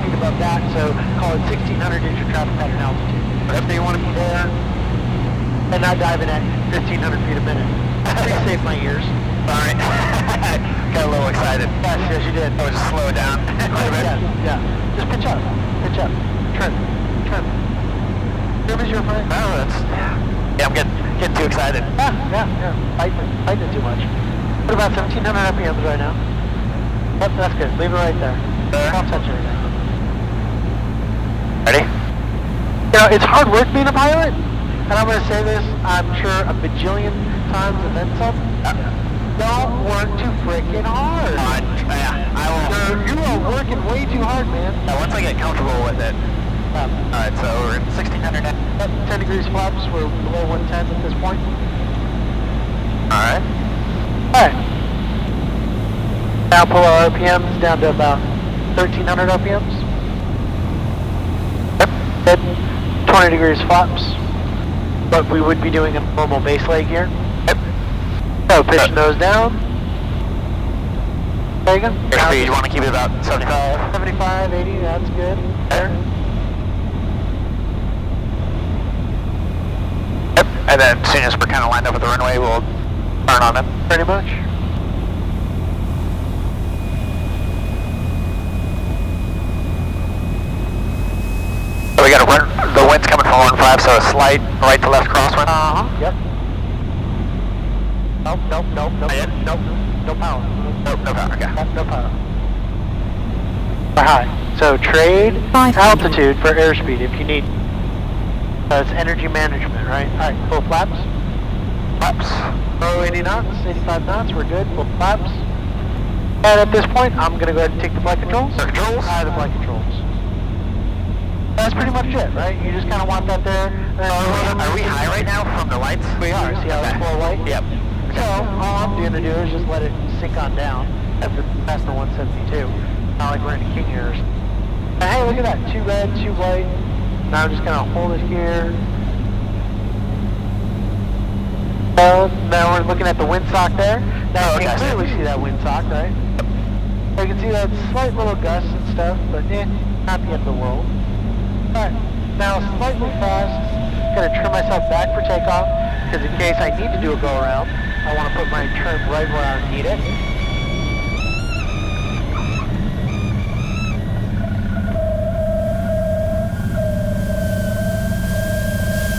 S3: feet above that, so call it 1,600 is your traffic pattern altitude. But if they want to be there, and not diving at 1,500 feet a minute. Please save my ears. Alright. Got a little excited. Yes, you did. I would just slow it down a little bit. Yeah. Just pitch up. Pitch up. Trim. Trim is your friend? Oh, that's... Yeah, I'm getting too excited. Yeah. Fighting too much. What about 1,700 RPMs right now? Yep, that's good. Leave it right there. Don't touch anything. Ready? You know, it's hard work being a pilot. And I'm going to say this, I'm sure a bajillion times and then some. Don't work too freaking hard. I will. You are working way too hard, man. Once I get comfortable with it. Alright, so we're at 1,600 now. 10 degrees flaps, we're below 110 at this point. Alright. Now pull our RPMs down to about 1,300 RPMs. Yep. 20 degrees flaps. But we would be doing a normal base leg here. Yep. So pitch nose down. There you go. Airspeed, you want to keep it about 75? 75, 80, that's good. There. Yep. And then as soon as we're kind of lined up with the runway, we'll turn on it. Pretty much. So we got the wind's coming from 1-5, so a slight right to left crosswind. Yep. Nope. No power. Nope, no power, okay. No power. High. So trade altitude for airspeed if you need. It's energy management, right? Alright, full flaps. Low 80 knots, 85 knots, we're good. Full flaps. And at this point, I'm going to go ahead and take the flight controls. The flight controls. That's pretty much it, right? You just kind of want that there. Are we high right now from the lights? We are. See how it's full white? Yep. So, all I'm going to do is just let it sink on down after past the 172. Not like we're in a king here or something. And hey, look at that. 2 red, 2 white. Now I'm just going to hold it here. Now we're looking at the windsock there. Now you can clearly see that windsock, right? You can see that slight little gusts and stuff, but not the end of the world. Alright, now slightly fast,
S2: going to trim myself back for takeoff, because in case I need to do a go around, I want to put my trim right where I need it.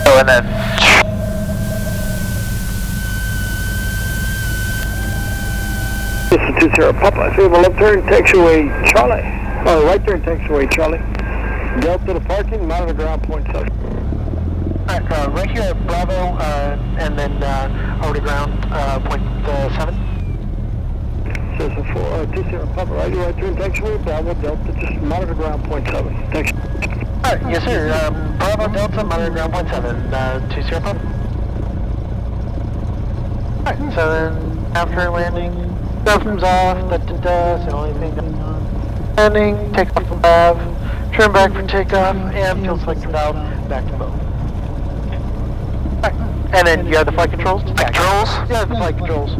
S3: Oh, and then
S5: This is 20 Papa. So the left turn takes away Charlie. Oh, right turn takes away Charlie. Delta to the parking, monitor ground point 7.
S2: Alright, right here at Bravo, and then over to ground, point 7.
S5: So it's a 20 Papa. Right turn takes away Bravo, Delta, just monitor ground point 7. Thanks.
S2: Alright, yes sir. Bravo Delta, monitor ground point 7, 20 Papa. Alright, so then after landing, comes off, it's the only thing going on. Landing, take off from valve, turn back for takeoff, and fuel selector valve, back to boat. Alright, and then you have the flight controls?
S3: controls?
S2: Yeah, the flight controls.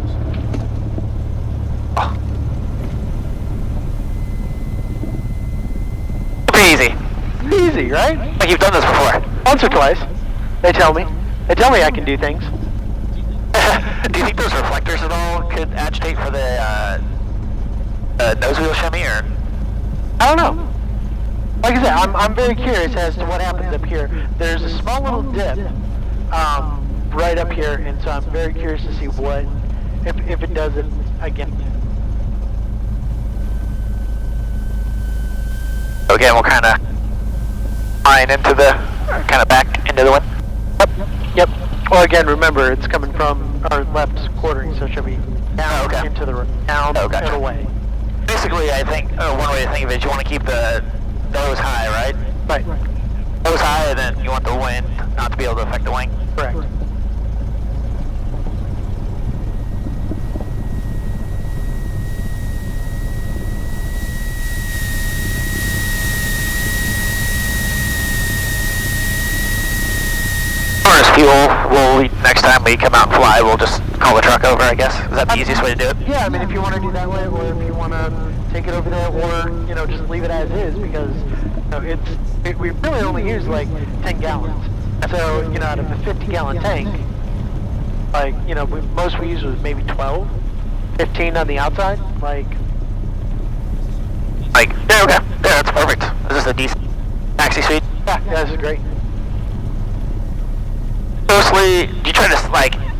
S3: Pretty easy.
S2: Easy, right?
S3: Like you've done this before.
S2: Once or twice. They tell me I can do things.
S3: Do you think those reflectors at all could agitate for the nose wheel shimmy, or?
S2: I don't know. Like I said, I'm very curious as to what happens up here. There's a small little dip right up here, and so I'm very curious to see what, if it does it again.
S3: Again, we'll kind of line into the, kind of back into the wind.
S2: Yep. Well, again, remember, it's coming from our left quartering, so it should be down into the down and away.
S3: Basically, I think one way to think of it is you want to keep the nose high, right?
S2: Right.
S3: Nose high, and then you want the wind not to be able to affect the wing.
S2: Correct.
S3: Fuel, next time we come out and fly, we'll just call the truck over, I guess. Is that the easiest way to do it?
S2: Yeah, I mean, if you want to do that way, or if you want to take it over there, or, just leave it as is, because, we really only use, like, 10 gallons. So, out of a 50-gallon tank, like, most we use was maybe 12, 15 on the outside, yeah,
S3: okay. Yeah, that's perfect. Is this a decent maxi suite?
S2: Yeah, this is great.
S3: Mostly, do you try to,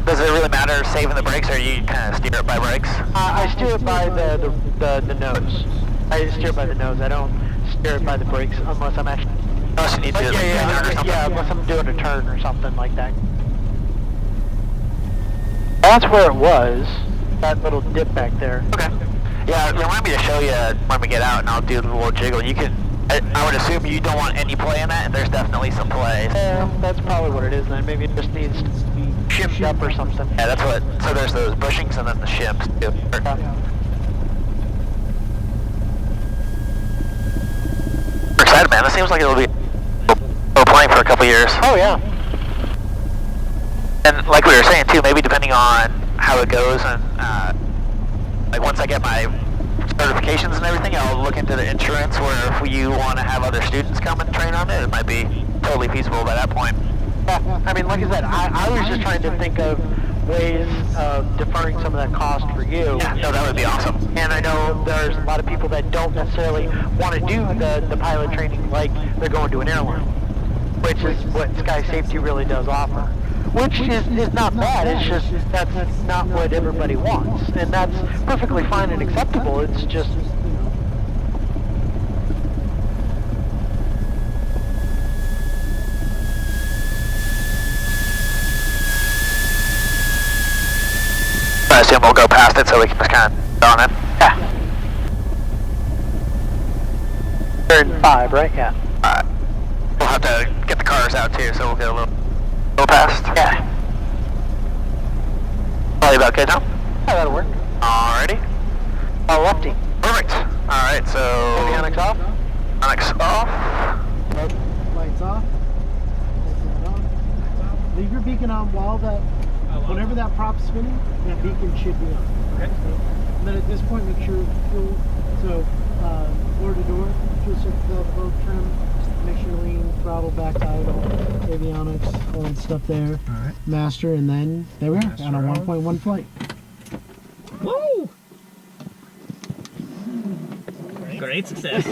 S3: does it really matter saving the brakes, or you kind of steer it by brakes?
S2: I steer it by the nose. I steer it by the nose. I don't steer it by the brakes unless I'm actually...
S3: Unless you need to,
S2: unless I'm doing a turn or something like that. That's where it was, that little dip back there.
S3: Okay. Yeah, remind me to show you when we get out, and I'll do the little jiggle. You can... I would assume you don't want any play in that, and there's definitely some play.
S2: Yeah, that's probably what it is then. Maybe it just needs to be shimmed up or something.
S3: Yeah, that's what, so there's those bushings and then the shims too.
S2: Yeah.
S3: We're excited, man. This seems like it'll be a plane for a couple years.
S2: Oh, yeah.
S3: And like we were saying too, maybe depending on how it goes, and once I get my certifications and everything, I'll look into the insurance, where if you want to have other students come and train on it, it might be totally feasible by that point.
S2: Yeah, I mean, like I said, I was just trying to think of ways of deferring some of that cost for you.
S3: Yeah, no, that would be awesome.
S2: And I know there's a lot of people that don't necessarily want to do the pilot training like they're going to an airline, which is what Sky Safety really does offer. Which is not bad, it's just that's not what everybody wants. And that's perfectly fine and acceptable, it's just...
S3: I assume we'll go past it so we can just kind of go on in. Yeah.
S2: You're in 5, right? Yeah.
S3: Alright. We'll have to get the cars out too, so we'll get a little past.
S2: Yeah.
S3: Probably about good now?
S2: Yeah, that'll work.
S3: Alrighty.
S2: Oh, lefty.
S3: Perfect. Alright, so...
S2: Avionics off.
S3: Avionics off.
S2: Lights off. Leave your beacon on while whenever that prop's spinning, that beacon should be on.
S1: Okay.
S2: And then at this point, make sure fuel, door to door, fuel circle, boat trim, make pressure lean, throttle back to idle, avionics, all that stuff there.
S1: All right.
S2: Master, and then there we are
S1: Master
S2: on a
S1: on.
S2: 1.1 flight.
S1: Woo! Great success.